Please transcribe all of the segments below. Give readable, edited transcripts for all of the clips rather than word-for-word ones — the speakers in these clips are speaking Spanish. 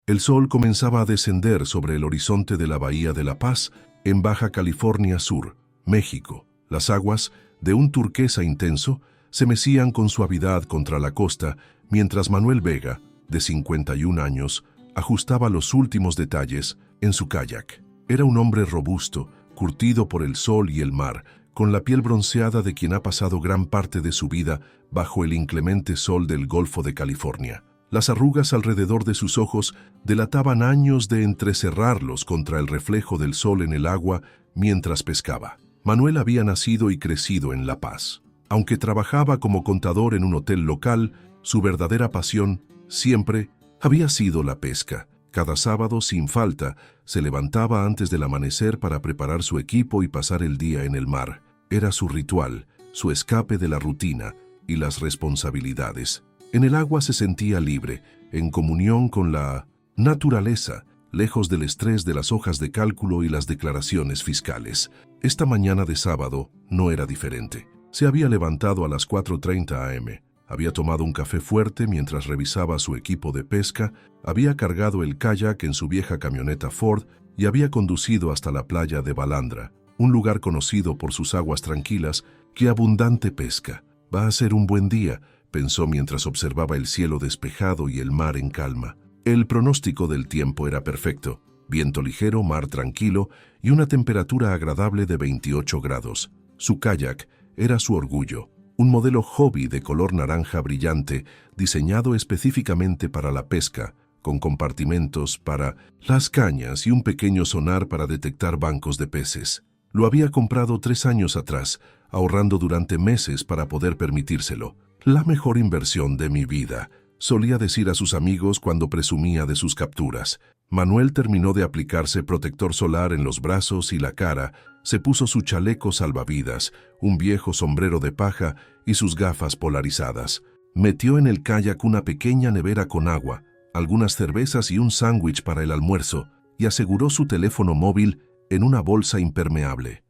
El sol comenzaba a descender sobre el horizonte de la bahía de La Paz, en Baja California Sur, México. Las aguas, de un turquesa intenso, se mecían con suavidad contra la costa, mientras Manuel Vega, de 51 años, ajustaba los últimos detalles en su kayak. Era un hombre robusto, curtido por el sol y el mar, con la piel bronceada de quien ha pasado gran parte de su vida bajo el inclemente sol del Golfo de California. Las arrugas alrededor de sus ojos delataban años de entrecerrarlos contra el reflejo del sol en el agua mientras pescaba. Manuel había nacido y crecido en La Paz. Aunque trabajaba como contador en un hotel local, su verdadera pasión siempre había sido la pesca. Cada sábado, sin falta, se levantaba antes del amanecer para preparar su equipo y pasar el día en el mar. Era su ritual, su escape de la rutina y las responsabilidades. En el agua se sentía libre, en comunión con la naturaleza, lejos del estrés de las hojas de cálculo y las declaraciones fiscales. Esta mañana de sábado no era diferente. Se había levantado a las 4:30 am. Había tomado un café fuerte mientras revisaba su equipo de pesca, había cargado el kayak en su vieja camioneta Ford y había conducido hasta la playa de Balandra, un lugar conocido por sus aguas tranquilas y abundante pesca. Va a ser un buen día, pensó mientras observaba el cielo despejado y el mar en calma. El pronóstico del tiempo era perfecto: viento ligero, mar tranquilo y una temperatura agradable de 28 grados. Su kayak era su orgullo, un modelo hobby de color naranja brillante, diseñado específicamente para la pesca, con compartimentos para las cañas y un pequeño sonar para detectar bancos de peces. Lo había comprado 3 años atrás, ahorrando durante meses para poder permitírselo. La mejor inversión de mi vida, solía decir a sus amigos cuando presumía de sus capturas. Manuel terminó de aplicarse protector solar en los brazos y la cara, se puso su chaleco salvavidas, un viejo sombrero de paja y sus gafas polarizadas. Metió en el kayak una pequeña nevera con agua, algunas cervezas y un sándwich para el almuerzo, y aseguró su teléfono móvil en una bolsa impermeable.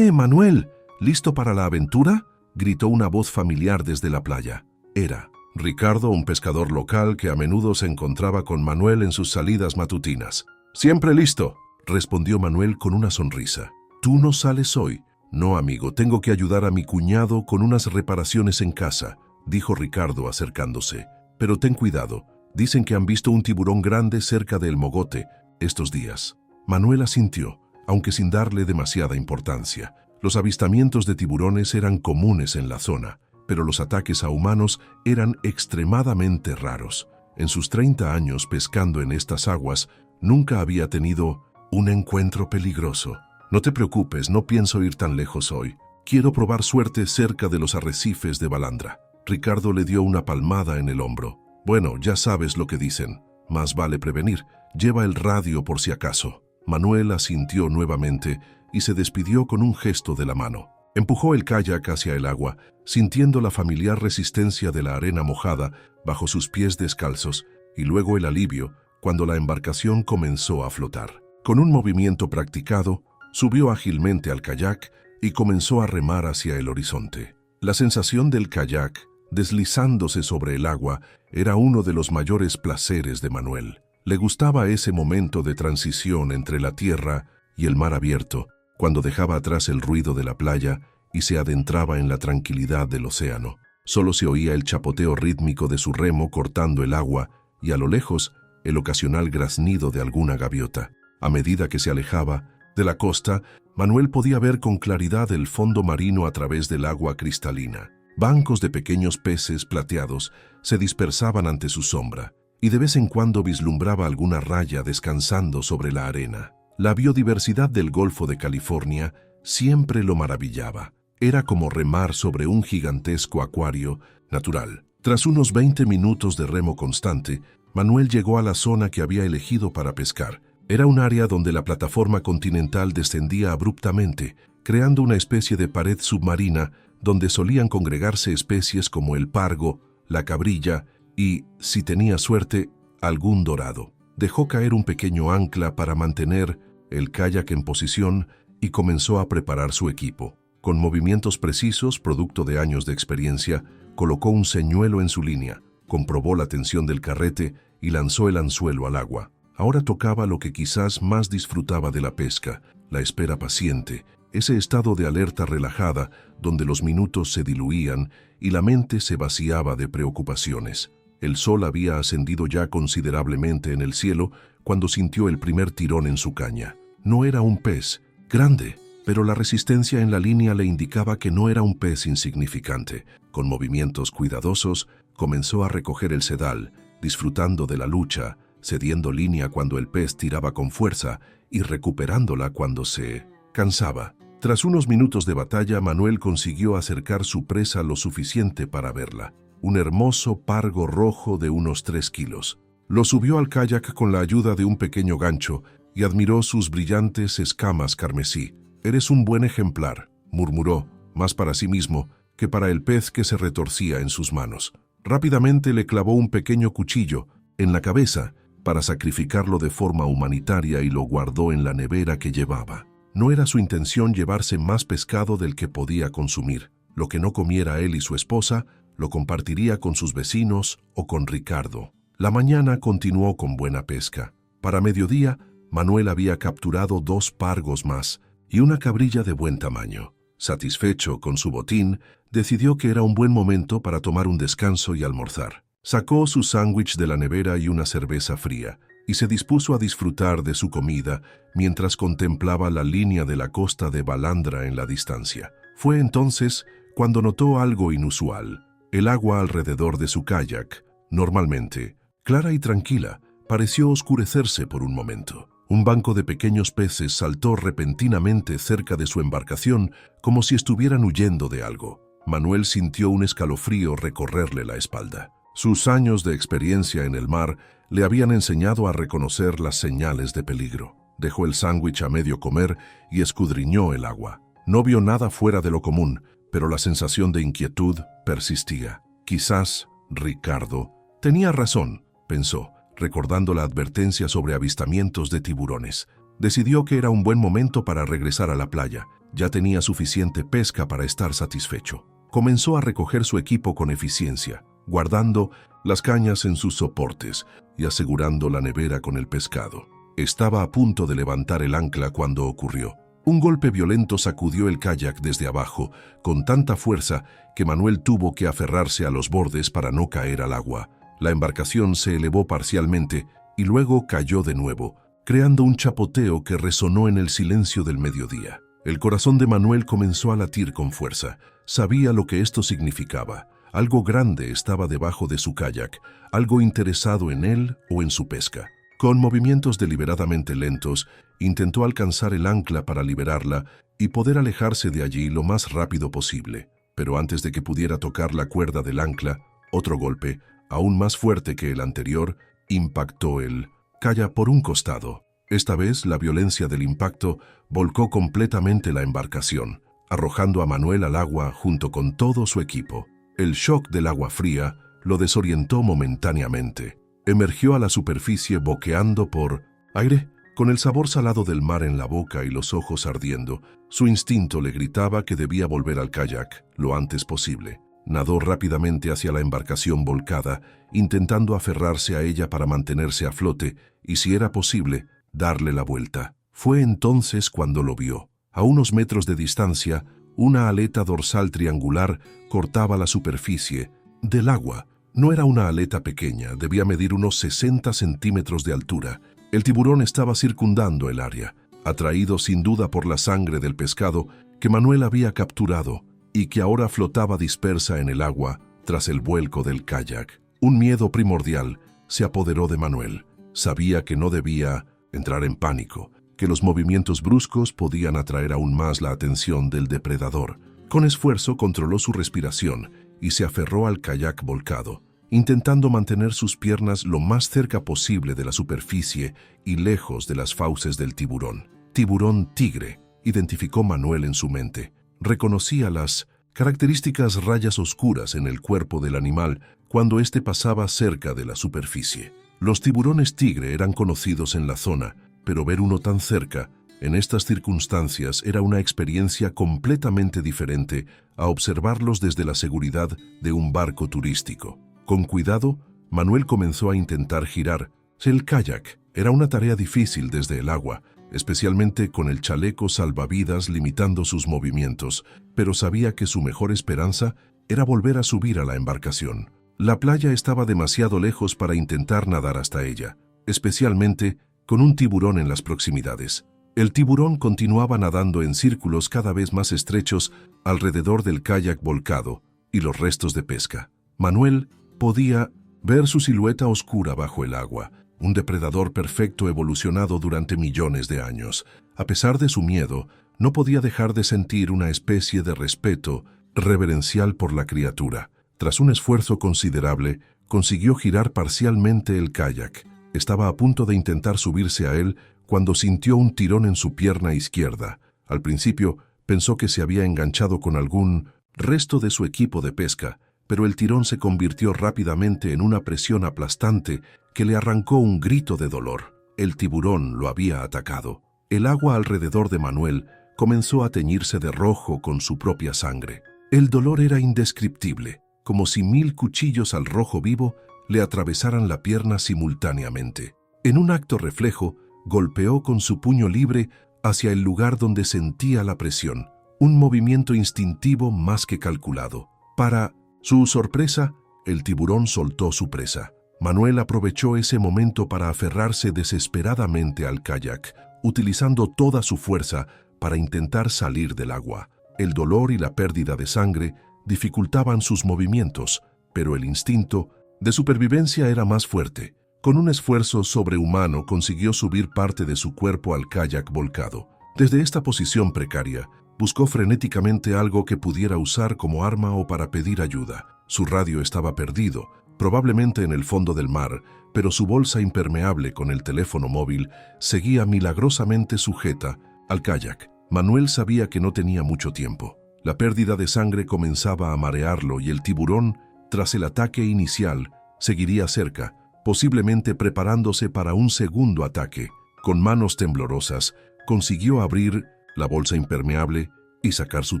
Manuel! ¿Listo para la aventura?, gritó una voz familiar desde la playa. Era Ricardo, un pescador local que a menudo se encontraba con Manuel en sus salidas matutinas. «Siempre listo», respondió Manuel con una sonrisa. «¿Tú no sales hoy?» «No, amigo, tengo que ayudar a mi cuñado con unas reparaciones en casa», dijo Ricardo acercándose. «Pero ten cuidado, dicen que han visto un tiburón grande cerca del Mogote estos días». Manuel asintió, aunque sin darle demasiada importancia. Los avistamientos de tiburones eran comunes en la zona, pero los ataques a humanos eran extremadamente raros. En sus 30 años pescando en estas aguas, nunca había tenido un encuentro peligroso. «No te preocupes, no pienso ir tan lejos hoy. Quiero probar suerte cerca de los arrecifes de Balandra». Ricardo le dio una palmada en el hombro. «Bueno, ya sabes lo que dicen. Más vale prevenir. Lleva el radio por si acaso». Manuel asintió nuevamente y se despidió con un gesto de la mano. Empujó el kayak hacia el agua, sintiendo la familiar resistencia de la arena mojada bajo sus pies descalzos, y luego el alivio cuando la embarcación comenzó a flotar. Con un movimiento practicado, subió ágilmente al kayak y comenzó a remar hacia el horizonte. La sensación del kayak, deslizándose sobre el agua, era uno de los mayores placeres de Manuel. Le gustaba ese momento de transición entre la tierra y el mar abierto, cuando dejaba atrás el ruido de la playa y se adentraba en la tranquilidad del océano. Solo se oía el chapoteo rítmico de su remo cortando el agua y a lo lejos el ocasional graznido de alguna gaviota. A medida que se alejaba de la costa, Manuel podía ver con claridad el fondo marino a través del agua cristalina. Bancos de pequeños peces plateados se dispersaban ante su sombra, y de vez en cuando vislumbraba alguna raya descansando sobre la arena. La biodiversidad del Golfo de California siempre lo maravillaba. Era como remar sobre un gigantesco acuario natural. Tras unos 20 minutos de remo constante, Manuel llegó a la zona que había elegido para pescar. Era un área donde la plataforma continental descendía abruptamente, creando una especie de pared submarina donde solían congregarse especies como el pargo, la cabrilla y, si tenía suerte, algún dorado. Dejó caer un pequeño ancla para mantener el kayak en posición y comenzó a preparar su equipo. Con movimientos precisos, producto de años de experiencia, colocó un señuelo en su línea, comprobó la tensión del carrete y lanzó el anzuelo al agua. Ahora tocaba lo que quizás más disfrutaba de la pesca, la espera paciente, ese estado de alerta relajada donde los minutos se diluían y la mente se vaciaba de preocupaciones. El sol había ascendido ya considerablemente en el cielo cuando sintió el primer tirón en su caña. No era un pez, grande, pero la resistencia en la línea le indicaba que no era un pez insignificante. Con movimientos cuidadosos, comenzó a recoger el sedal, disfrutando de la lucha, cediendo línea cuando el pez tiraba con fuerza y recuperándola cuando se cansaba. Tras unos minutos de batalla, Manuel consiguió acercar su presa lo suficiente para verla. Un hermoso pargo rojo de unos 3 kilos. Lo subió al kayak con la ayuda de un pequeño gancho y admiró sus brillantes escamas carmesí. «Eres un buen ejemplar», murmuró, más para sí mismo que para el pez que se retorcía en sus manos. Rápidamente le clavó un pequeño cuchillo en la cabeza para sacrificarlo de forma humanitaria y lo guardó en la nevera que llevaba. No era su intención llevarse más pescado del que podía consumir. Lo que no comiera él y su esposa, lo compartiría con sus vecinos o con Ricardo. La mañana continuó con buena pesca. Para mediodía, Manuel había capturado 2 pargos más y una cabrilla de buen tamaño. Satisfecho con su botín, decidió que era un buen momento para tomar un descanso y almorzar. Sacó su sándwich de la nevera y una cerveza fría, y se dispuso a disfrutar de su comida mientras contemplaba la línea de la costa de Balandra en la distancia. Fue entonces cuando notó algo inusual. El agua alrededor de su kayak, normalmente clara y tranquila, pareció oscurecerse por un momento. Un banco de pequeños peces saltó repentinamente cerca de su embarcación como si estuvieran huyendo de algo. Manuel sintió un escalofrío recorrerle la espalda. Sus años de experiencia en el mar le habían enseñado a reconocer las señales de peligro. Dejó el sándwich a medio comer y escudriñó el agua. No vio nada fuera de lo común, pero la sensación de inquietud persistía. Quizás Ricardo tenía razón, pensó, recordando la advertencia sobre avistamientos de tiburones. Decidió que era un buen momento para regresar a la playa. Ya tenía suficiente pesca para estar satisfecho. Comenzó a recoger su equipo con eficiencia, guardando las cañas en sus soportes y asegurando la nevera con el pescado. Estaba a punto de levantar el ancla cuando ocurrió. Un golpe violento sacudió el kayak desde abajo, con tanta fuerza que Manuel tuvo que aferrarse a los bordes para no caer al agua. La embarcación se elevó parcialmente y luego cayó de nuevo, creando un chapoteo que resonó en el silencio del mediodía. El corazón de Manuel comenzó a latir con fuerza. Sabía lo que esto significaba. Algo grande estaba debajo de su kayak, algo interesado en él o en su pesca. Con movimientos deliberadamente lentos, intentó alcanzar el ancla para liberarla y poder alejarse de allí lo más rápido posible. Pero antes de que pudiera tocar la cuerda del ancla, otro golpe, aún más fuerte que el anterior, impactó el kayak por un costado. Esta vez, la violencia del impacto volcó completamente la embarcación, arrojando a Manuel al agua junto con todo su equipo. El shock del agua fría lo desorientó momentáneamente. Emergió a la superficie boqueando por aire, con el sabor salado del mar en la boca y los ojos ardiendo. Su instinto le gritaba que debía volver al kayak lo antes posible. Nadó rápidamente hacia la embarcación volcada, intentando aferrarse a ella para mantenerse a flote y, si era posible, darle la vuelta. Fue entonces cuando lo vio. A unos metros de distancia, una aleta dorsal triangular cortaba la superficie del agua. No era una aleta pequeña, debía medir unos 60 centímetros de altura. El tiburón estaba circundando el área, atraído sin duda por la sangre del pescado que Manuel había capturado y que ahora flotaba dispersa en el agua tras el vuelco del kayak. Un miedo primordial se apoderó de Manuel. Sabía que no debía entrar en pánico, que los movimientos bruscos podían atraer aún más la atención del depredador. Con esfuerzo controló su respiración y se aferró al kayak volcado, intentando mantener sus piernas lo más cerca posible de la superficie y lejos de las fauces del tiburón. Tiburón tigre, identificó Manuel en su mente. Reconocía las características rayas oscuras en el cuerpo del animal cuando éste pasaba cerca de la superficie. Los tiburones tigre eran conocidos en la zona, pero ver uno tan cerca, en estas circunstancias, era una experiencia completamente diferente a observarlos desde la seguridad de un barco turístico. Con cuidado, Manuel comenzó a intentar girar, El kayak era una tarea difícil desde el agua, especialmente con el chaleco salvavidas limitando sus movimientos, pero sabía que su mejor esperanza era volver a subir a la embarcación. La playa estaba demasiado lejos para intentar nadar hasta ella, especialmente con un tiburón en las proximidades. El tiburón continuaba nadando en círculos cada vez más estrechos alrededor del kayak volcado y los restos de pesca. Manuel podía ver su silueta oscura bajo el agua, un depredador perfecto evolucionado durante millones de años. A pesar de su miedo, no podía dejar de sentir una especie de respeto reverencial por la criatura. Tras un esfuerzo considerable, consiguió girar parcialmente el kayak. Estaba a punto de intentar subirse a él cuando sintió un tirón en su pierna izquierda. Al principio, pensó que se había enganchado con algún resto de su equipo de pesca, pero el tirón se convirtió rápidamente en una presión aplastante que le arrancó un grito de dolor. El tiburón lo había atacado. El agua alrededor de Manuel comenzó a teñirse de rojo con su propia sangre. El dolor era indescriptible, como si 1000 cuchillos al rojo vivo le atravesaran la pierna simultáneamente. En un acto reflejo, golpeó con su puño libre hacia el lugar donde sentía la presión, un movimiento instintivo más que calculado. Para su sorpresa, el tiburón soltó su presa. Manuel aprovechó ese momento para aferrarse desesperadamente al kayak, utilizando toda su fuerza para intentar salir del agua. El dolor y la pérdida de sangre dificultaban sus movimientos, pero el instinto de supervivencia era más fuerte. Con un esfuerzo sobrehumano consiguió subir parte de su cuerpo al kayak volcado. Desde esta posición precaria, buscó frenéticamente algo que pudiera usar como arma o para pedir ayuda. Su radio estaba perdido, probablemente en el fondo del mar, pero su bolsa impermeable con el teléfono móvil seguía milagrosamente sujeta al kayak. Manuel sabía que no tenía mucho tiempo. La pérdida de sangre comenzaba a marearlo y el tiburón, tras el ataque inicial, seguiría cerca, posiblemente preparándose para un segundo ataque. Con manos temblorosas, consiguió abrir la bolsa impermeable y sacar su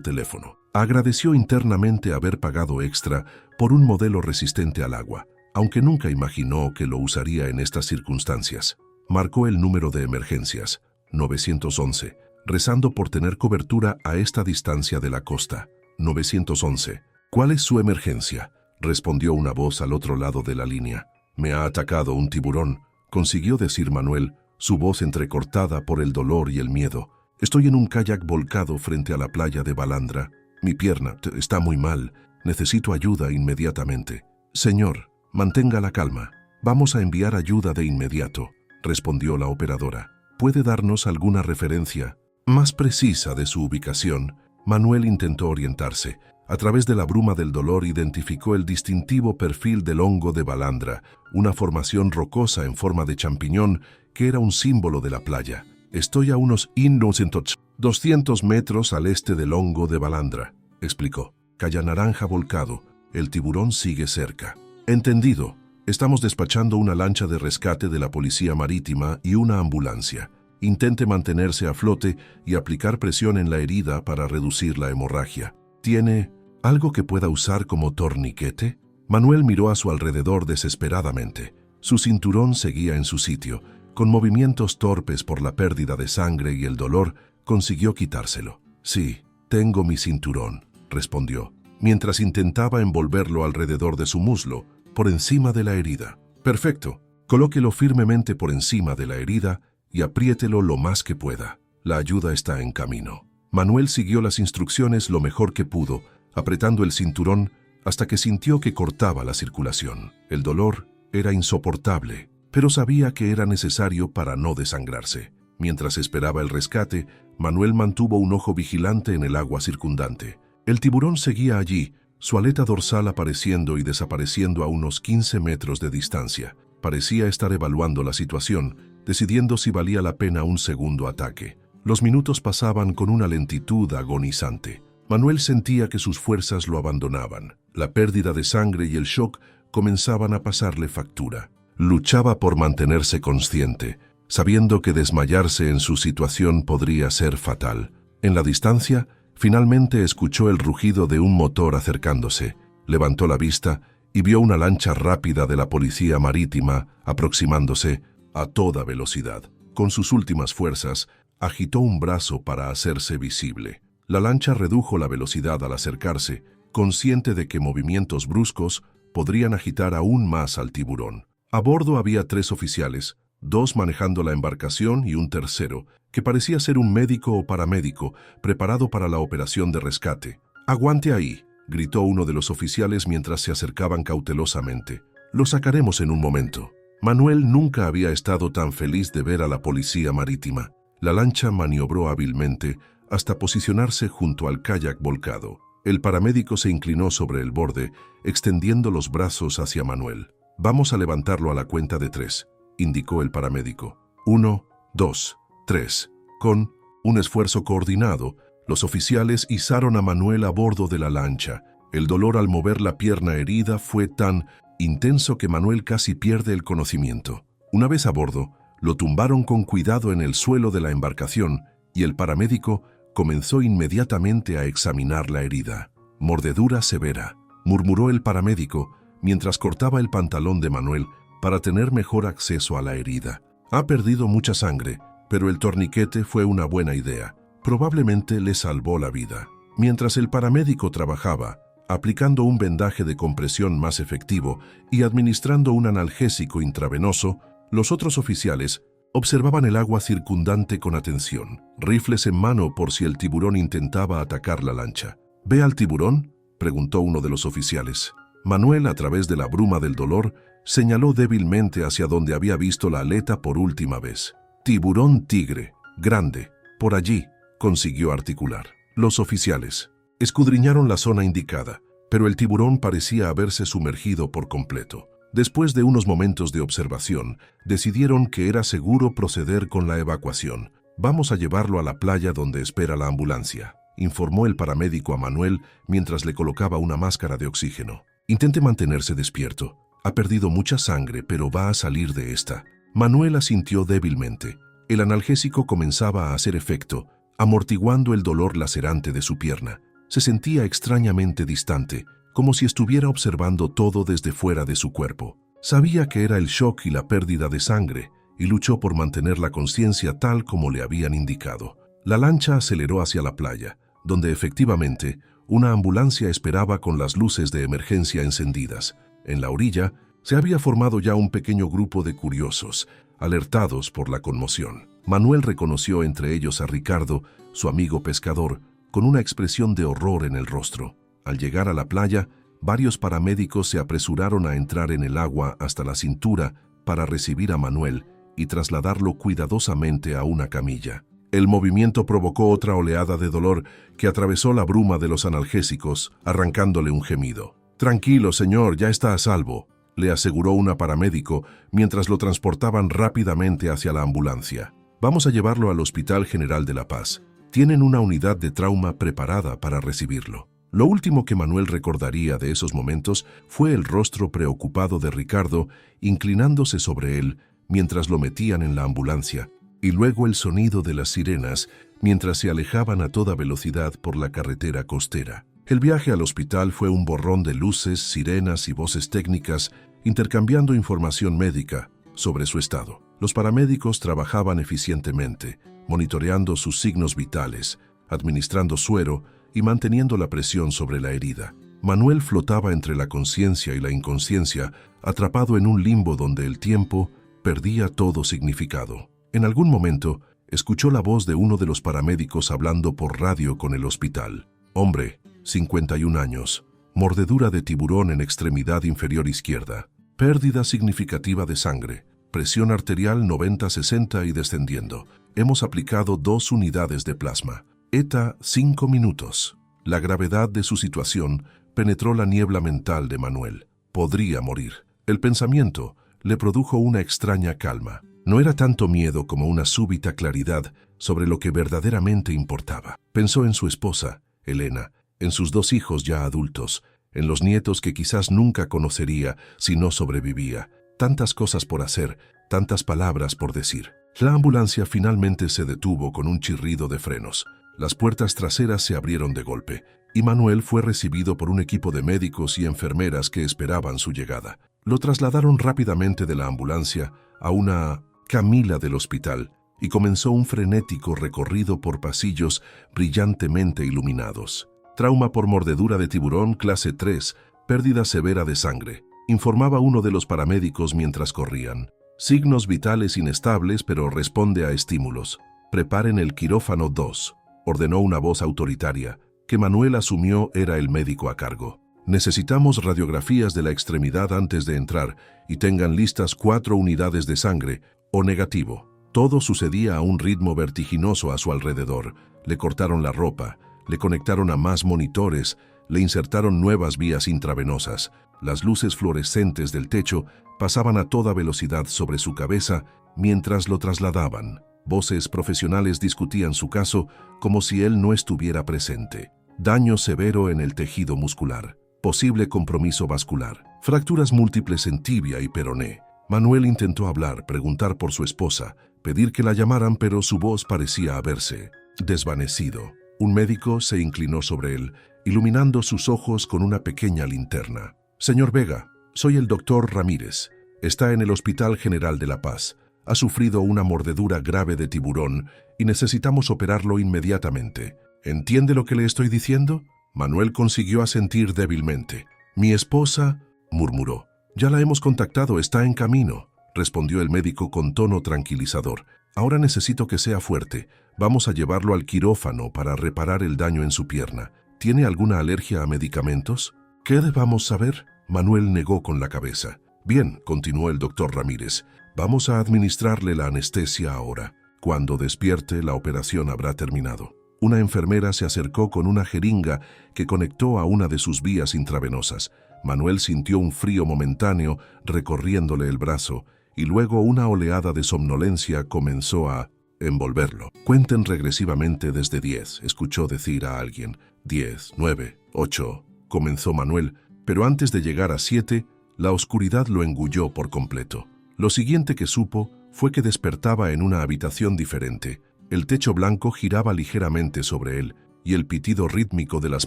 teléfono. Agradeció internamente haber pagado extra por un modelo resistente al agua, aunque nunca imaginó que lo usaría en estas circunstancias. Marcó el número de emergencias, 911, rezando por tener cobertura a esta distancia de la costa. 911. ¿Cuál es su emergencia?, respondió una voz al otro lado de la línea. Me ha atacado un tiburón, consiguió decir Manuel, su voz entrecortada por el dolor y el miedo. Estoy en un kayak volcado frente a la playa de Balandra. Mi pierna está muy mal. Necesito ayuda inmediatamente. Señor, mantenga la calma. Vamos a enviar ayuda de inmediato, respondió la operadora. ¿Puede darnos alguna referencia más precisa de su ubicación? Manuel intentó orientarse. A través de la bruma del dolor identificó el distintivo perfil del hongo de Balandra, una formación rocosa en forma de champiñón que era un símbolo de la playa. Estoy a unos 200 metros al este del hongo de Balandra, explicó. Calla naranja volcado, el tiburón sigue cerca. Entendido. Estamos despachando una lancha de rescate de la policía marítima y una ambulancia. Intente mantenerse a flote y aplicar presión en la herida para reducir la hemorragia. ¿Tiene algo que pueda usar como torniquete? Manuel miró a su alrededor desesperadamente. Su cinturón seguía en su sitio. Con movimientos torpes por la pérdida de sangre y el dolor, consiguió quitárselo. Sí, tengo mi cinturón, respondió, mientras intentaba envolverlo alrededor de su muslo, por encima de la herida. Perfecto. Colóquelo firmemente por encima de la herida y apriételo lo más que pueda. La ayuda está en camino. Manuel siguió las instrucciones lo mejor que pudo, apretando el cinturón hasta que sintió que cortaba la circulación. El dolor era insoportable, pero sabía que era necesario para no desangrarse. Mientras esperaba el rescate, Manuel mantuvo un ojo vigilante en el agua circundante. El tiburón seguía allí, su aleta dorsal apareciendo y desapareciendo a unos 15 metros de distancia. Parecía estar evaluando la situación, decidiendo si valía la pena un segundo ataque. Los minutos pasaban con una lentitud agonizante. Manuel sentía que sus fuerzas lo abandonaban. La pérdida de sangre y el shock comenzaban a pasarle factura. Luchaba por mantenerse consciente, sabiendo que desmayarse en su situación podría ser fatal. En la distancia, finalmente escuchó el rugido de un motor acercándose. Levantó la vista y vio una lancha rápida de la policía marítima aproximándose a toda velocidad. Con sus últimas fuerzas, agitó un brazo para hacerse visible. La lancha redujo la velocidad al acercarse, consciente de que movimientos bruscos podrían agitar aún más al tiburón. A bordo había 3 oficiales, 2 manejando la embarcación y un tercero, que parecía ser un médico o paramédico preparado para la operación de rescate. «Aguante ahí», gritó uno de los oficiales mientras se acercaban cautelosamente. «Lo sacaremos en un momento». Manuel nunca había estado tan feliz de ver a la policía marítima. La lancha maniobró hábilmente hasta posicionarse junto al kayak volcado. El paramédico se inclinó sobre el borde, extendiendo los brazos hacia Manuel. «Vamos a levantarlo a la cuenta de 3», indicó el paramédico. 1, 2, 3. Con un esfuerzo coordinado, los oficiales izaron a Manuel a bordo de la lancha. El dolor al mover la pierna herida fue tan intenso que Manuel casi pierde el conocimiento. Una vez a bordo, lo tumbaron con cuidado en el suelo de la embarcación y el paramédico comenzó inmediatamente a examinar la herida. «Mordedura severa», murmuró el paramédico mientras cortaba el pantalón de Manuel para tener mejor acceso a la herida. «Ha perdido mucha sangre, pero el torniquete fue una buena idea. Probablemente le salvó la vida». Mientras el paramédico trabajaba, aplicando un vendaje de compresión más efectivo y administrando un analgésico intravenoso, los otros oficiales observaban el agua circundante con atención, rifles en mano por si el tiburón intentaba atacar la lancha. «¿Ve al tiburón?», preguntó uno de los oficiales. Manuel, a través de la bruma del dolor, señaló débilmente hacia donde había visto la aleta por última vez. «Tiburón tigre, grande, por allí», consiguió articular. Los oficiales escudriñaron la zona indicada, pero el tiburón parecía haberse sumergido por completo. Después de unos momentos de observación, decidieron que era seguro proceder con la evacuación. «Vamos a llevarlo a la playa donde espera la ambulancia», informó el paramédico a Manuel mientras le colocaba una máscara de oxígeno. «Intente mantenerse despierto. Ha perdido mucha sangre, pero va a salir de esta». Manuel asintió débilmente. El analgésico comenzaba a hacer efecto, amortiguando el dolor lacerante de su pierna. Se sentía extrañamente distante, como si estuviera observando todo desde fuera de su cuerpo. Sabía que era el shock y la pérdida de sangre, y luchó por mantener la conciencia tal como le habían indicado. La lancha aceleró hacia la playa, donde efectivamente una ambulancia esperaba con las luces de emergencia encendidas. En la orilla se había formado ya un pequeño grupo de curiosos, alertados por la conmoción. Manuel reconoció entre ellos a Ricardo, su amigo pescador, con una expresión de horror en el rostro. Al llegar a la playa, varios paramédicos se apresuraron a entrar en el agua hasta la cintura para recibir a Manuel y trasladarlo cuidadosamente a una camilla. El movimiento provocó otra oleada de dolor que atravesó la bruma de los analgésicos, arrancándole un gemido. «Tranquilo, señor, ya está a salvo», le aseguró una paramédico mientras lo transportaban rápidamente hacia la ambulancia. «Vamos a llevarlo al Hospital General de La Paz. Tienen una unidad de trauma preparada para recibirlo». Lo último que Manuel recordaría de esos momentos fue el rostro preocupado de Ricardo inclinándose sobre él mientras lo metían en la ambulancia, y luego el sonido de las sirenas mientras se alejaban a toda velocidad por la carretera costera. El viaje al hospital fue un borrón de luces, sirenas y voces técnicas intercambiando información médica sobre su estado. Los paramédicos trabajaban eficientemente, monitoreando sus signos vitales, administrando suero y manteniendo la presión sobre la herida. Manuel flotaba entre la conciencia y la inconsciencia, atrapado en un limbo donde el tiempo perdía todo significado. En algún momento, escuchó la voz de uno de los paramédicos hablando por radio con el hospital. «Hombre, 51 años, mordedura de tiburón en extremidad inferior izquierda, pérdida significativa de sangre, presión arterial 90-60 y descendiendo. Hemos aplicado 2 unidades de plasma. ETA 5 minutos». La gravedad de su situación penetró la niebla mental de Manuel. Podría morir. El pensamiento le produjo una extraña calma. No era tanto miedo como una súbita claridad sobre lo que verdaderamente importaba. Pensó en su esposa, Elena, en sus 2 hijos ya adultos, en los nietos que quizás nunca conocería si no sobrevivía. Tantas cosas por hacer, tantas palabras por decir. La ambulancia finalmente se detuvo con un chirrido de frenos. Las puertas traseras se abrieron de golpe. y Manuel fue recibido por un equipo de médicos y enfermeras que esperaban su llegada. Lo trasladaron rápidamente de la ambulancia a una camilla del hospital y comenzó un frenético recorrido por pasillos brillantemente iluminados. Trauma por mordedura de tiburón clase 3, pérdida severa de sangre, informaba uno de los paramédicos mientras corrían. Signos vitales inestables, pero responde a estímulos. Preparen el quirófano 2, ordenó una voz autoritaria, que Manuel asumió era el médico a cargo. Necesitamos radiografías de la extremidad antes de entrar y tengan listas 4 unidades de sangre o negativo. Todo sucedía a un ritmo vertiginoso a su alrededor. Le cortaron la ropa, le conectaron a más monitores, le insertaron nuevas vías intravenosas. Las luces fluorescentes del techo pasaban a toda velocidad sobre su cabeza mientras lo trasladaban. Voces profesionales discutían su caso como si él no estuviera presente. Daño severo en el tejido muscular. Posible compromiso vascular. Fracturas múltiples en tibia y peroné. Manuel intentó hablar, preguntar por su esposa, pedir que la llamaran, pero su voz parecía haberse desvanecido. Un médico se inclinó sobre él, iluminando sus ojos con una pequeña linterna. Señor Vega, soy el doctor Ramírez. Está en el Hospital General de La Paz. Ha sufrido una mordedura grave de tiburón y necesitamos operarlo inmediatamente. ¿Entiende lo que le estoy diciendo? Manuel consiguió asentir débilmente. Mi esposa, murmuró. Ya la hemos contactado, está en camino, respondió el médico con tono tranquilizador. Ahora necesito que sea fuerte. Vamos a llevarlo al quirófano para reparar el daño en su pierna. ¿Tiene alguna alergia a medicamentos? ¿Qué debamos saber? Manuel negó con la cabeza. Bien, continuó el doctor Ramírez. Vamos a administrarle la anestesia ahora. Cuando despierte, la operación habrá terminado. Una enfermera se acercó con una jeringa que conectó a una de sus vías intravenosas. Manuel sintió un frío momentáneo recorriéndole el brazo y luego una oleada de somnolencia comenzó a envolverlo. Cuenten regresivamente desde 10, escuchó decir a alguien. 10, 9, 8, comenzó Manuel, pero antes de llegar a 7, la oscuridad lo engulló por completo. Lo siguiente que supo fue que despertaba en una habitación diferente. El techo blanco giraba ligeramente sobre él y el pitido rítmico de las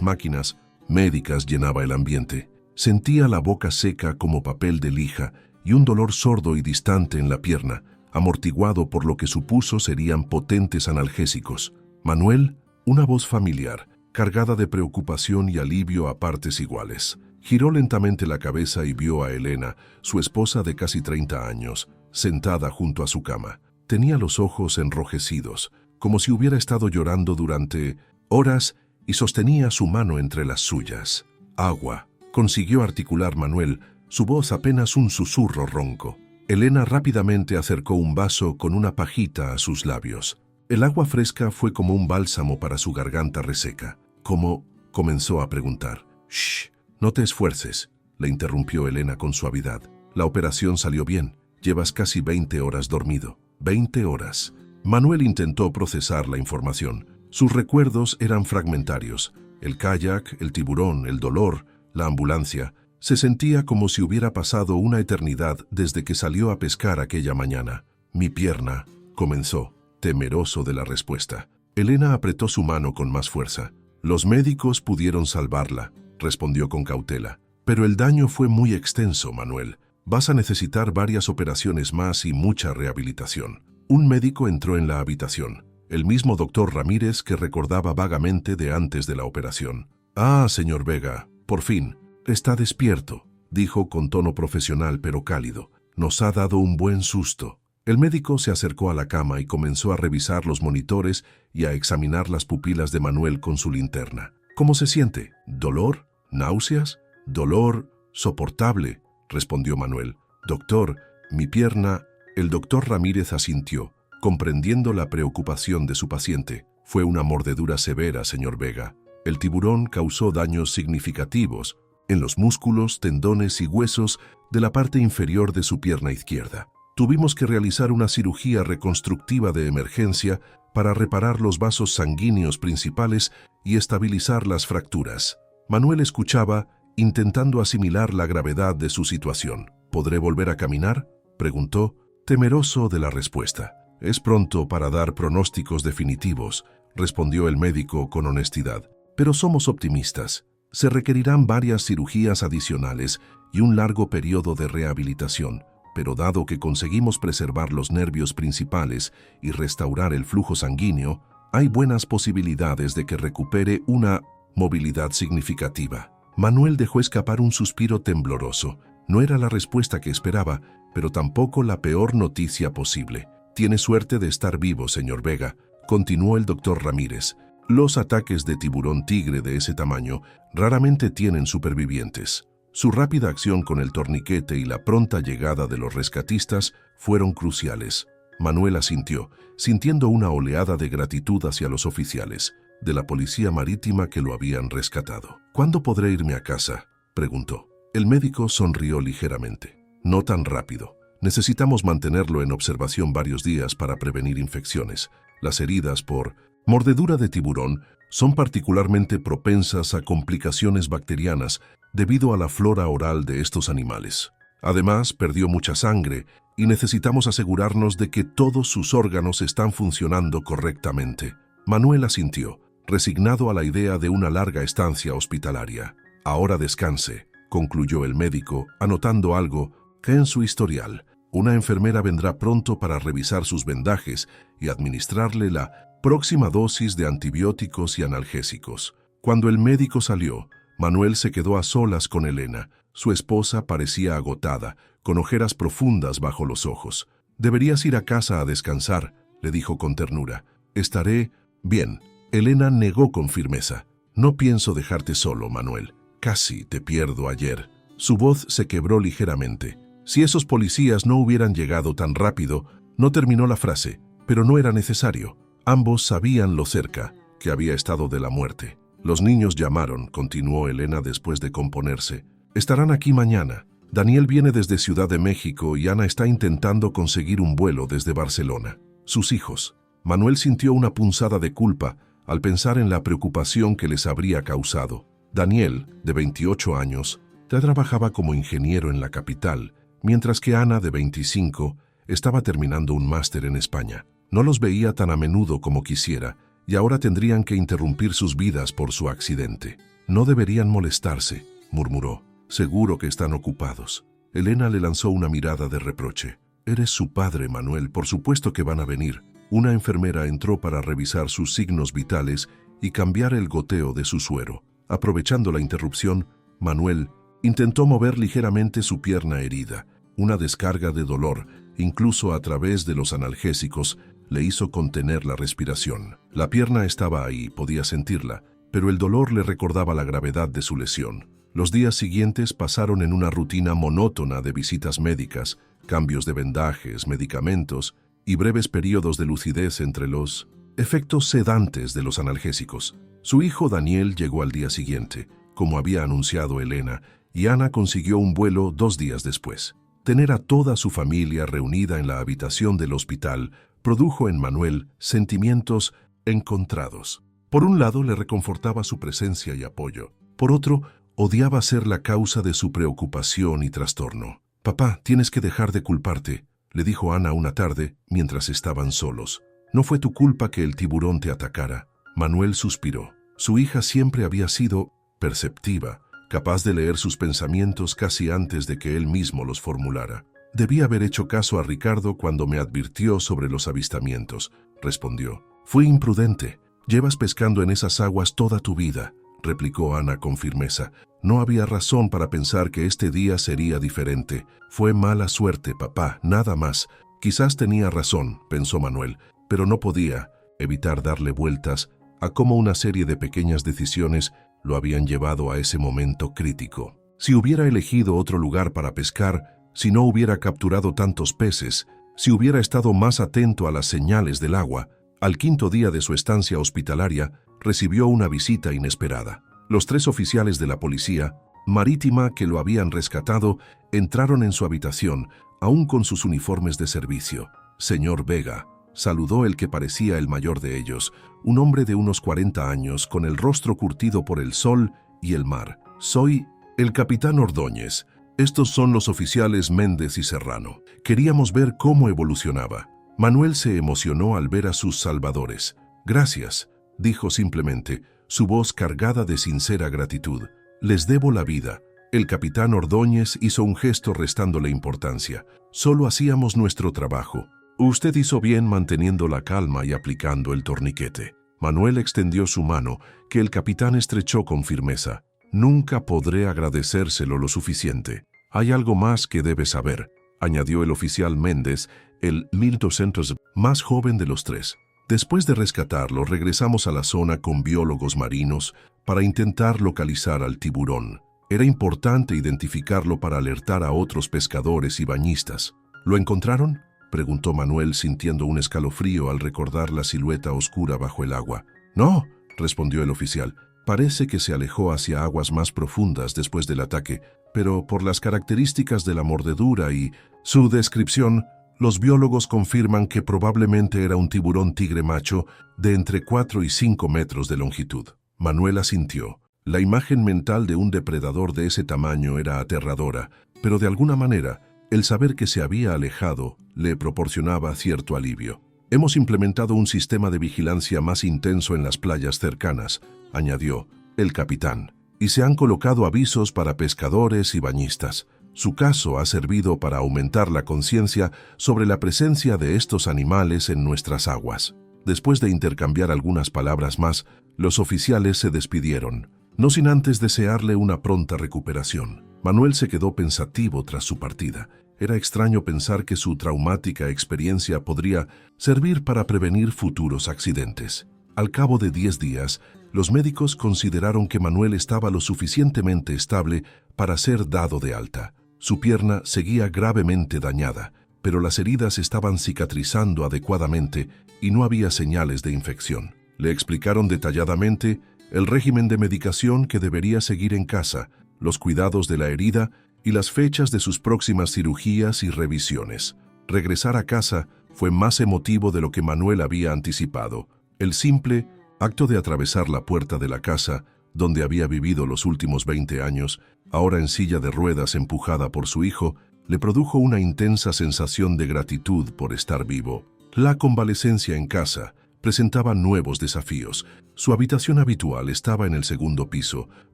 máquinas médicas llenaba el ambiente. Sentía la boca seca como papel de lija y un dolor sordo y distante en la pierna, amortiguado por lo que supuso serían potentes analgésicos. Manuel, una voz familiar, cargada de preocupación y alivio a partes iguales. Giró lentamente la cabeza y vio a Elena, su esposa de casi 30 años, sentada junto a su cama. Tenía los ojos enrojecidos, como si hubiera estado llorando durante horas, y sostenía su mano entre las suyas. Agua, consiguió articular Manuel, su voz apenas un susurro ronco. Elena rápidamente acercó un vaso con una pajita a sus labios. El agua fresca fue como un bálsamo para su garganta reseca. ¿Cómo? Comenzó a preguntar. «Shh, no te esfuerces», le interrumpió Elena con suavidad. «La operación salió bien. Llevas casi 20 horas dormido». 20 horas. Manuel intentó procesar la información. Sus recuerdos eran fragmentarios. El kayak, el tiburón, el dolor, la ambulancia. Se sentía como si hubiera pasado una eternidad desde que salió a pescar aquella mañana. «Mi pierna», comenzó, temeroso de la respuesta. Elena apretó su mano con más fuerza. «Los médicos pudieron salvarla», respondió con cautela. «Pero el daño fue muy extenso, Manuel. Vas a necesitar varias operaciones más y mucha rehabilitación». Un médico entró en la habitación, el mismo doctor Ramírez que recordaba vagamente de antes de la operación. «Ah, señor Vega, por fin. Está despierto», dijo con tono profesional pero cálido. «Nos ha dado un buen susto». El médico se acercó a la cama y comenzó a revisar los monitores y a examinar las pupilas de Manuel con su linterna. «¿Cómo se siente? ¿Dolor? ¿Náuseas?» «Dolor soportable», respondió Manuel. «Doctor, mi pierna». El doctor Ramírez asintió, comprendiendo la preocupación de su paciente. «Fue una mordedura severa, señor Vega. El tiburón causó daños significativos en los músculos, tendones y huesos de la parte inferior de su pierna izquierda. Tuvimos que realizar una cirugía reconstructiva de emergencia para reparar los vasos sanguíneos principales y estabilizar las fracturas». Manuel escuchaba, intentando asimilar la gravedad de su situación. «¿Podré volver a caminar?», preguntó, temeroso de la respuesta. «Es pronto para dar pronósticos definitivos», respondió el médico con honestidad. Pero somos optimistas. Se requerirán varias cirugías adicionales y un largo periodo de rehabilitación, pero dado que conseguimos preservar los nervios principales y restaurar el flujo sanguíneo, hay buenas posibilidades de que recupere una movilidad significativa. Manuel dejó escapar un suspiro tembloroso. No era la respuesta que esperaba, pero tampoco la peor noticia posible. Tiene suerte de estar vivo, señor Vega, continuó el doctor Ramírez. Los ataques de tiburón tigre de ese tamaño raramente tienen supervivientes. Su rápida acción con el torniquete y la pronta llegada de los rescatistas fueron cruciales. Manuel asintió, sintiendo una oleada de gratitud hacia los oficiales de la policía marítima que lo habían rescatado. ¿Cuándo podré irme a casa?, preguntó. El médico sonrió ligeramente. No tan rápido. Necesitamos mantenerlo en observación varios días para prevenir infecciones. Las heridas por mordedura de tiburón son particularmente propensas a complicaciones bacterianas debido a la flora oral de estos animales. Además, perdió mucha sangre y necesitamos asegurarnos de que todos sus órganos están funcionando correctamente. Manuel asintió, resignado a la idea de una larga estancia hospitalaria. Ahora descanse, concluyó el médico, anotando algo que en su historial. Una enfermera vendrá pronto para revisar sus vendajes y administrarle la próxima dosis de antibióticos y analgésicos. Cuando el médico salió, Manuel se quedó a solas con Elena. Su esposa parecía agotada, con ojeras profundas bajo los ojos. «Deberías ir a casa a descansar», le dijo con ternura. «Estaré bien». Elena negó con firmeza. «No pienso dejarte solo, Manuel. Casi te pierdo ayer». Su voz se quebró ligeramente. Si esos policías no hubieran llegado tan rápido, no terminó la frase, pero no era necesario. Ambos sabían lo cerca que había estado de la muerte. Los niños llamaron, continuó Elena después de componerse. Estarán aquí mañana. Daniel viene desde Ciudad de México y Ana está intentando conseguir un vuelo desde Barcelona. Sus hijos. Manuel sintió una punzada de culpa al pensar en la preocupación que les habría causado. Daniel, de 28 años, ya trabajaba como ingeniero en la capital, mientras que Ana, de 25, estaba terminando un máster en España. No los veía tan a menudo como quisiera, y ahora tendrían que interrumpir sus vidas por su accidente. «No deberían molestarse», murmuró. «Seguro que están ocupados». Elena le lanzó una mirada de reproche. «Eres su padre, Manuel, por supuesto que van a venir». Una enfermera entró para revisar sus signos vitales y cambiar el goteo de su suero. Aprovechando la interrupción, Manuel intentó mover ligeramente su pierna herida. Una descarga de dolor, incluso a través de los analgésicos, le hizo contener la respiración. La pierna estaba ahí, podía sentirla, pero el dolor le recordaba la gravedad de su lesión. Los días siguientes pasaron en una rutina monótona de visitas médicas, cambios de vendajes, medicamentos y breves periodos de lucidez entre los efectos sedantes de los analgésicos. Su hijo Daniel llegó al día siguiente, como había anunciado Elena, y Ana consiguió un vuelo 2 días después. Tener a toda su familia reunida en la habitación del hospital produjo en Manuel sentimientos encontrados. Por un lado, le reconfortaba su presencia y apoyo. Por otro, odiaba ser la causa de su preocupación y trastorno. «Papá, tienes que dejar de culparte», le dijo Ana una tarde mientras estaban solos. «No fue tu culpa que el tiburón te atacara». Manuel suspiró. Su hija siempre había sido perceptiva, capaz de leer sus pensamientos casi antes de que él mismo los formulara. «Debí haber hecho caso a Ricardo cuando me advirtió sobre los avistamientos», respondió. «Fui imprudente. Llevas pescando en esas aguas toda tu vida», replicó Ana con firmeza. «No había razón para pensar que este día sería diferente. Fue mala suerte, papá, nada más». Quizás tenía razón, pensó Manuel, pero no podía evitar darle vueltas a cómo una serie de pequeñas decisiones lo habían llevado a ese momento crítico. Si hubiera elegido otro lugar para pescar, si no hubiera capturado tantos peces, si hubiera estado más atento a las señales del agua, al 5.º día de su estancia hospitalaria, recibió una visita inesperada. Los 3 oficiales de la policía marítima que lo habían rescatado entraron en su habitación, aún con sus uniformes de servicio. «Señor Vega», saludó el que parecía el mayor de ellos, un hombre de unos 40 años, con el rostro curtido por el sol y el mar. «Soy el capitán Ordóñez. Estos son los oficiales Méndez y Serrano. Queríamos ver cómo evolucionaba». Manuel se emocionó al ver a sus salvadores. «Gracias», dijo simplemente. su voz cargada de sincera gratitud. «Les debo la vida». El capitán Ordóñez hizo un gesto restándole importancia. «Solo hacíamos nuestro trabajo. Usted hizo bien manteniendo la calma y aplicando el torniquete». Manuel extendió su mano, que el capitán estrechó con firmeza. «Nunca podré agradecérselo lo suficiente. Hay algo más que debe saber», añadió el oficial Méndez, el 1200 más joven de los tres. «Después de rescatarlo, regresamos a la zona con biólogos marinos para intentar localizar al tiburón. Era importante identificarlo para alertar a otros pescadores y bañistas». «¿Lo encontraron?», preguntó Manuel sintiendo un escalofrío al recordar la silueta oscura bajo el agua. «No», respondió el oficial. «Parece que se alejó hacia aguas más profundas después del ataque, pero por las características de la mordedura y su descripción, los biólogos confirman que probablemente era un tiburón tigre macho de entre 4 y 5 metros de longitud». Manuel asintió. La imagen mental de un depredador de ese tamaño era aterradora, pero de alguna manera, el saber que se había alejado le proporcionaba cierto alivio. «Hemos implementado un sistema de vigilancia más intenso en las playas cercanas», añadió el capitán, «y se han colocado avisos para pescadores y bañistas. Su caso ha servido para aumentar la conciencia sobre la presencia de estos animales en nuestras aguas». Después de intercambiar algunas palabras más, los oficiales se despidieron, no sin antes desearle una pronta recuperación. Manuel se quedó pensativo tras su partida. Era extraño pensar que su traumática experiencia podría servir para prevenir futuros accidentes. Al cabo de 10 días, los médicos consideraron que Manuel estaba lo suficientemente estable para ser dado de alta. Su pierna seguía gravemente dañada, pero las heridas estaban cicatrizando adecuadamente y no había señales de infección. Le explicaron detalladamente el régimen de medicación que debería seguir en casa, los cuidados de la herida y las fechas de sus próximas cirugías y revisiones. Regresar a casa fue más emotivo de lo que Manuel había anticipado. El simple acto de atravesar la puerta de la casa, donde había vivido los últimos 20 años, ahora en silla de ruedas empujada por su hijo, le produjo una intensa sensación de gratitud por estar vivo. La convalecencia en casa presentaba nuevos desafíos. Su habitación habitual estaba en el segundo piso,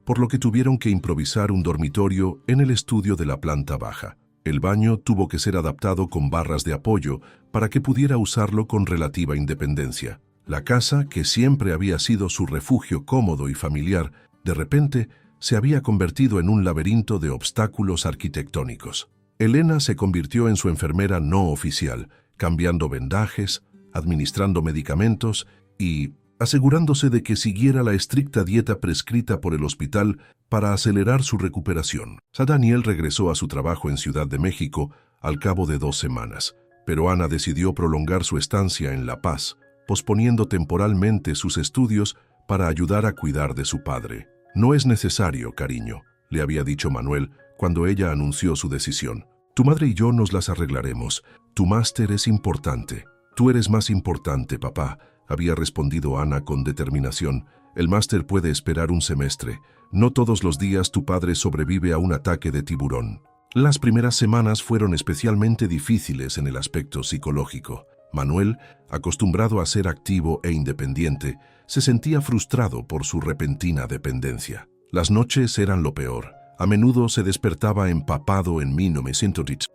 por lo que tuvieron que improvisar un dormitorio en el estudio de la planta baja. El baño tuvo que ser adaptado con barras de apoyo para que pudiera usarlo con relativa independencia. La casa, que siempre había sido su refugio cómodo y familiar, de repente se había convertido en un laberinto de obstáculos arquitectónicos. Elena se convirtió en su enfermera no oficial, cambiando vendajes, administrando medicamentos y asegurándose de que siguiera la estricta dieta prescrita por el hospital para acelerar su recuperación. Daniel regresó a su trabajo en Ciudad de México al cabo de 2 semanas, pero Ana decidió prolongar su estancia en La Paz, posponiendo temporalmente sus estudios para ayudar a cuidar de su padre. «No es necesario, cariño», le había dicho Manuel cuando ella anunció su decisión. «Tu madre y yo nos las arreglaremos. Tu máster es importante». «Tú eres más importante, papá», había respondido Ana con determinación. «El máster puede esperar un semestre. No todos los días tu padre sobrevive a un ataque de tiburón». Las primeras semanas fueron especialmente difíciles en el aspecto psicológico. Manuel, acostumbrado a ser activo e independiente, se sentía frustrado por su repentina dependencia. Las noches eran lo peor. A menudo se despertaba empapado en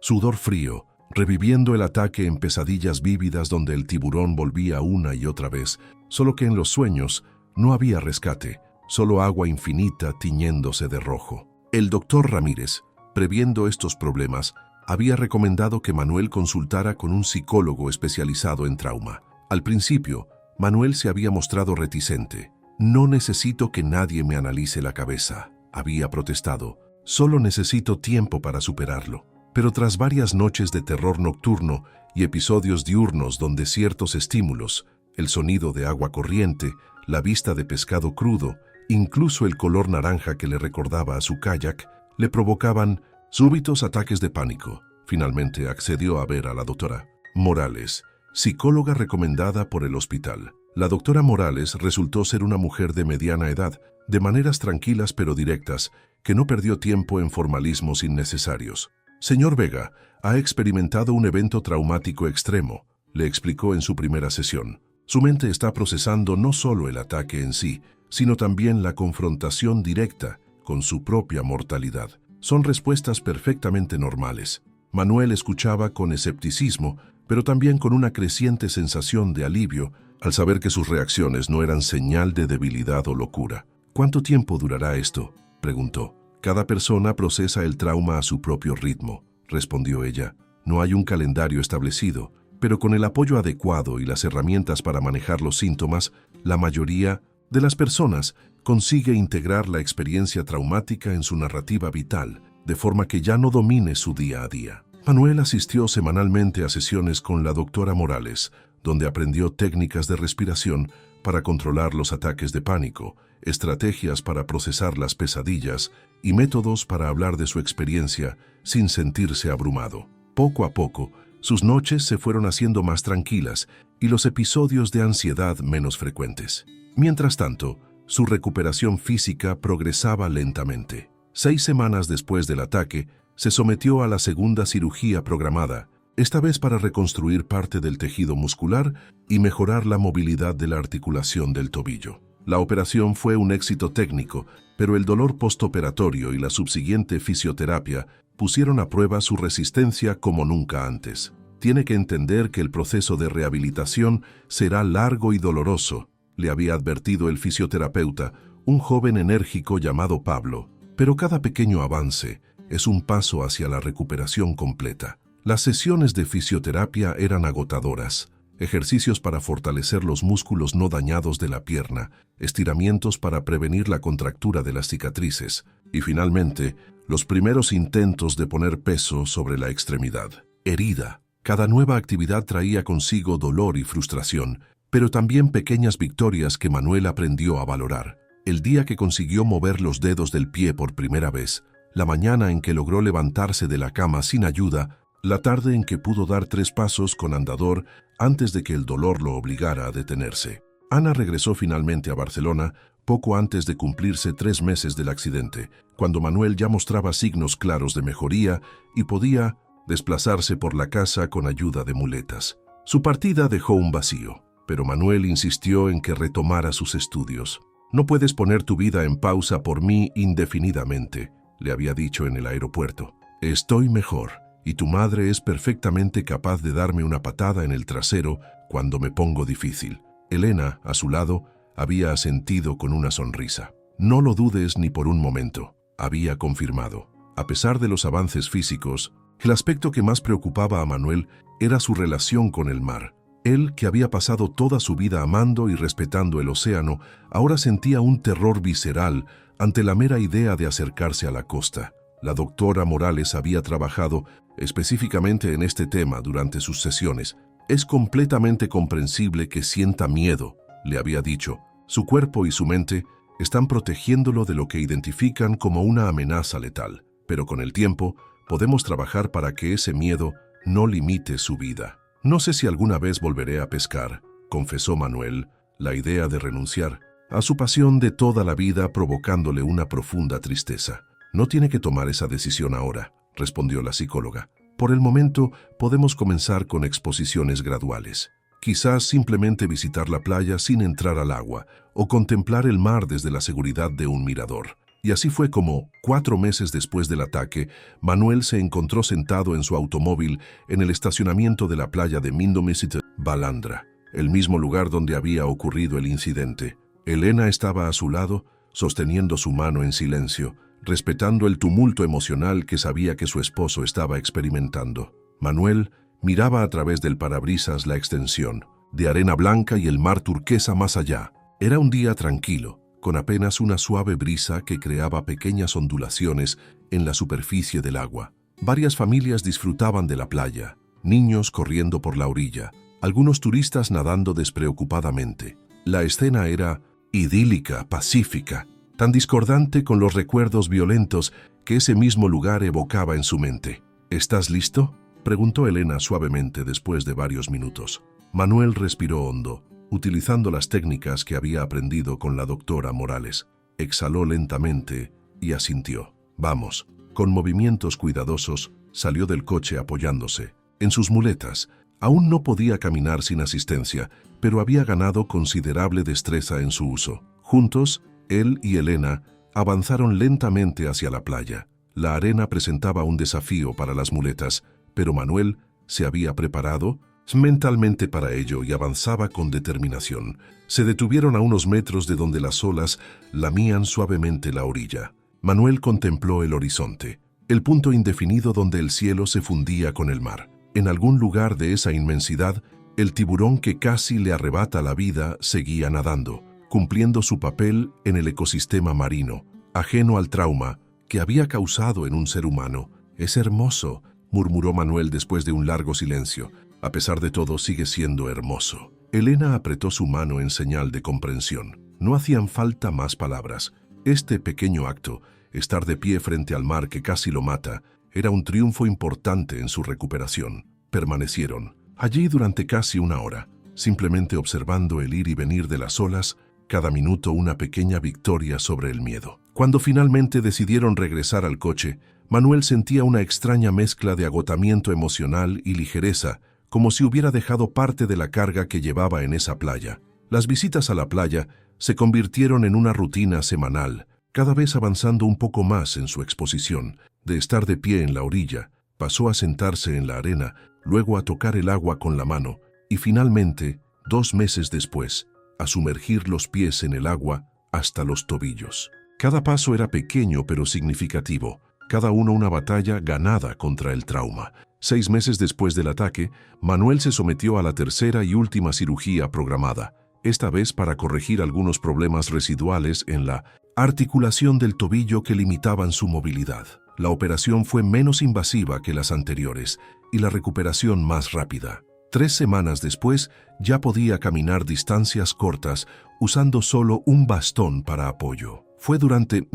sudor frío, reviviendo el ataque en pesadillas vívidas donde el tiburón volvía una y otra vez, solo que en los sueños no había rescate, solo agua infinita tiñéndose de rojo. El doctor Ramírez, previendo estos problemas, había recomendado que Manuel consultara con un psicólogo especializado en trauma. Al principio, Manuel se había mostrado reticente. «No necesito que nadie me analice la cabeza», había protestado. «Solo necesito tiempo para superarlo». Pero tras varias noches de terror nocturno y episodios diurnos donde ciertos estímulos, el sonido de agua corriente, la vista de pescado crudo, incluso el color naranja que le recordaba a su kayak, le provocaban súbitos ataques de pánico. Finalmente accedió a ver a la doctora Morales, psicóloga recomendada por el hospital. La doctora Morales resultó ser una mujer de mediana edad, de maneras tranquilas pero directas, que no perdió tiempo en formalismos innecesarios. «Señor Vega, ha experimentado un evento traumático extremo», le explicó en su primera sesión. «Su mente está procesando no solo el ataque en sí, sino también la confrontación directa con su propia mortalidad. Son respuestas perfectamente normales. Manuel escuchaba con escepticismo, pero también con una creciente sensación de alivio al saber que sus reacciones no eran señal de debilidad o locura. ¿Cuánto tiempo durará esto?, preguntó. Cada persona procesa el trauma a su propio ritmo, respondió ella. No hay un calendario establecido, pero con el apoyo adecuado y las herramientas para manejar los síntomas, la mayoría de las personas consigue integrar la experiencia traumática en su narrativa vital, de forma que ya no domine su día a día. Manuel asistió semanalmente a sesiones con la doctora Morales, donde aprendió técnicas de respiración para controlar los ataques de pánico, estrategias para procesar las pesadillas y métodos para hablar de su experiencia sin sentirse abrumado. Poco a poco, sus noches se fueron haciendo más tranquilas y los episodios de ansiedad menos frecuentes. Mientras tanto, su recuperación física progresaba lentamente. 6 semanas después del ataque, se sometió a la segunda cirugía programada, esta vez para reconstruir parte del tejido muscular y mejorar la movilidad de la articulación del tobillo. La operación fue un éxito técnico, pero el dolor postoperatorio y la subsiguiente fisioterapia pusieron a prueba su resistencia como nunca antes. Tiene que entender que el proceso de rehabilitación será largo y doloroso, le había advertido el fisioterapeuta, un joven enérgico llamado Pablo. Pero cada pequeño avance es un paso hacia la recuperación completa. Las sesiones de fisioterapia eran agotadoras. Ejercicios para fortalecer los músculos no dañados de la pierna, estiramientos para prevenir la contractura de las cicatrices y, finalmente, los primeros intentos de poner peso sobre la extremidad herida. Cada nueva actividad traía consigo dolor y frustración, pero también pequeñas victorias que Manuel aprendió a valorar. El día que consiguió mover los dedos del pie por primera vez, la mañana en que logró levantarse de la cama sin ayuda, la tarde en que pudo dar 3 pasos con andador antes de que el dolor lo obligara a detenerse. Ana regresó finalmente a Barcelona poco antes de cumplirse 3 meses del accidente, cuando Manuel ya mostraba signos claros de mejoría y podía desplazarse por la casa con ayuda de muletas. Su partida dejó un vacío, pero Manuel insistió en que retomara sus estudios. «No puedes poner tu vida en pausa por mí indefinidamente», le había dicho en el aeropuerto. «Estoy mejor, y tu madre es perfectamente capaz de darme una patada en el trasero cuando me pongo difícil». Elena, a su lado, había asentido con una sonrisa. «No lo dudes ni por un momento», había confirmado. A pesar de los avances físicos, el aspecto que más preocupaba a Manuel era su relación con el mar. Él, que había pasado toda su vida amando y respetando el océano, ahora sentía un terror visceral ante la mera idea de acercarse a la costa. La doctora Morales había trabajado específicamente en este tema durante sus sesiones. «Es completamente comprensible que sienta miedo», le había dicho. «Su cuerpo y su mente están protegiéndolo de lo que identifican como una amenaza letal. Pero con el tiempo, podemos trabajar para que ese miedo no limite su vida». «No sé si alguna vez volveré a pescar», confesó Manuel, la idea de renunciar a su pasión de toda la vida provocándole una profunda tristeza. «No tiene que tomar esa decisión ahora», respondió la psicóloga. «Por el momento, podemos comenzar con exposiciones graduales. Quizás simplemente visitar la playa sin entrar al agua o contemplar el mar desde la seguridad de un mirador». Y así fue como, 4 meses después del ataque, Manuel se encontró sentado en su automóvil en el estacionamiento de la playa de Mindomicite, Balandra, el mismo lugar donde había ocurrido el incidente. Elena estaba a su lado, sosteniendo su mano en silencio, respetando el tumulto emocional que sabía que su esposo estaba experimentando. Manuel miraba a través del parabrisas la extensión de arena blanca y el mar turquesa más allá. Era un día tranquilo, con apenas una suave brisa que creaba pequeñas ondulaciones en la superficie del agua. Varias familias disfrutaban de la playa, niños corriendo por la orilla, algunos turistas nadando despreocupadamente. La escena era idílica, pacífica, tan discordante con los recuerdos violentos que ese mismo lugar evocaba en su mente. «¿Estás listo?», preguntó Elena suavemente después de varios minutos. Manuel respiró hondo, utilizando las técnicas que había aprendido con la doctora Morales. Exhaló lentamente y asintió. «Vamos». Con movimientos cuidadosos, salió del coche apoyándose en sus muletas. Aún no podía caminar sin asistencia, pero había ganado considerable destreza en su uso. Juntos, él y Elena avanzaron lentamente hacia la playa. La arena presentaba un desafío para las muletas, pero Manuel se había preparado mentalmente para ello y avanzaba con determinación. Se detuvieron a unos metros de donde las olas lamían suavemente la orilla. Manuel contempló el horizonte, el punto indefinido donde el cielo se fundía con el mar. En algún lugar de esa inmensidad, el tiburón que casi le arrebata la vida seguía nadando, cumpliendo su papel en el ecosistema marino, ajeno al trauma que había causado en un ser humano. «Es hermoso», murmuró Manuel después de un largo silencio. «A pesar de todo, sigue siendo hermoso». Elena apretó su mano en señal de comprensión. No hacían falta más palabras. Este pequeño acto, estar de pie frente al mar que casi lo mata, era un triunfo importante en su recuperación. Permanecieron allí durante casi una hora, simplemente observando el ir y venir de las olas, cada minuto una pequeña victoria sobre el miedo. Cuando finalmente decidieron regresar al coche, Manuel sentía una extraña mezcla de agotamiento emocional y ligereza, como si hubiera dejado parte de la carga que llevaba en esa playa. Las visitas a la playa se convirtieron en una rutina semanal, cada vez avanzando un poco más en su exposición. De estar de pie en la orilla, pasó a sentarse en la arena, luego a tocar el agua con la mano, y finalmente, 2 meses después, a sumergir los pies en el agua hasta los tobillos. Cada paso era pequeño pero significativo, cada uno una batalla ganada contra el trauma. 6 meses después del ataque, Manuel se sometió a la tercera y última cirugía programada, esta vez para corregir algunos problemas residuales en la articulación del tobillo que limitaban su movilidad. La operación fue menos invasiva que las anteriores y la recuperación más rápida. 3 semanas después, ya podía caminar distancias cortas usando solo un bastón para apoyo. Fue durante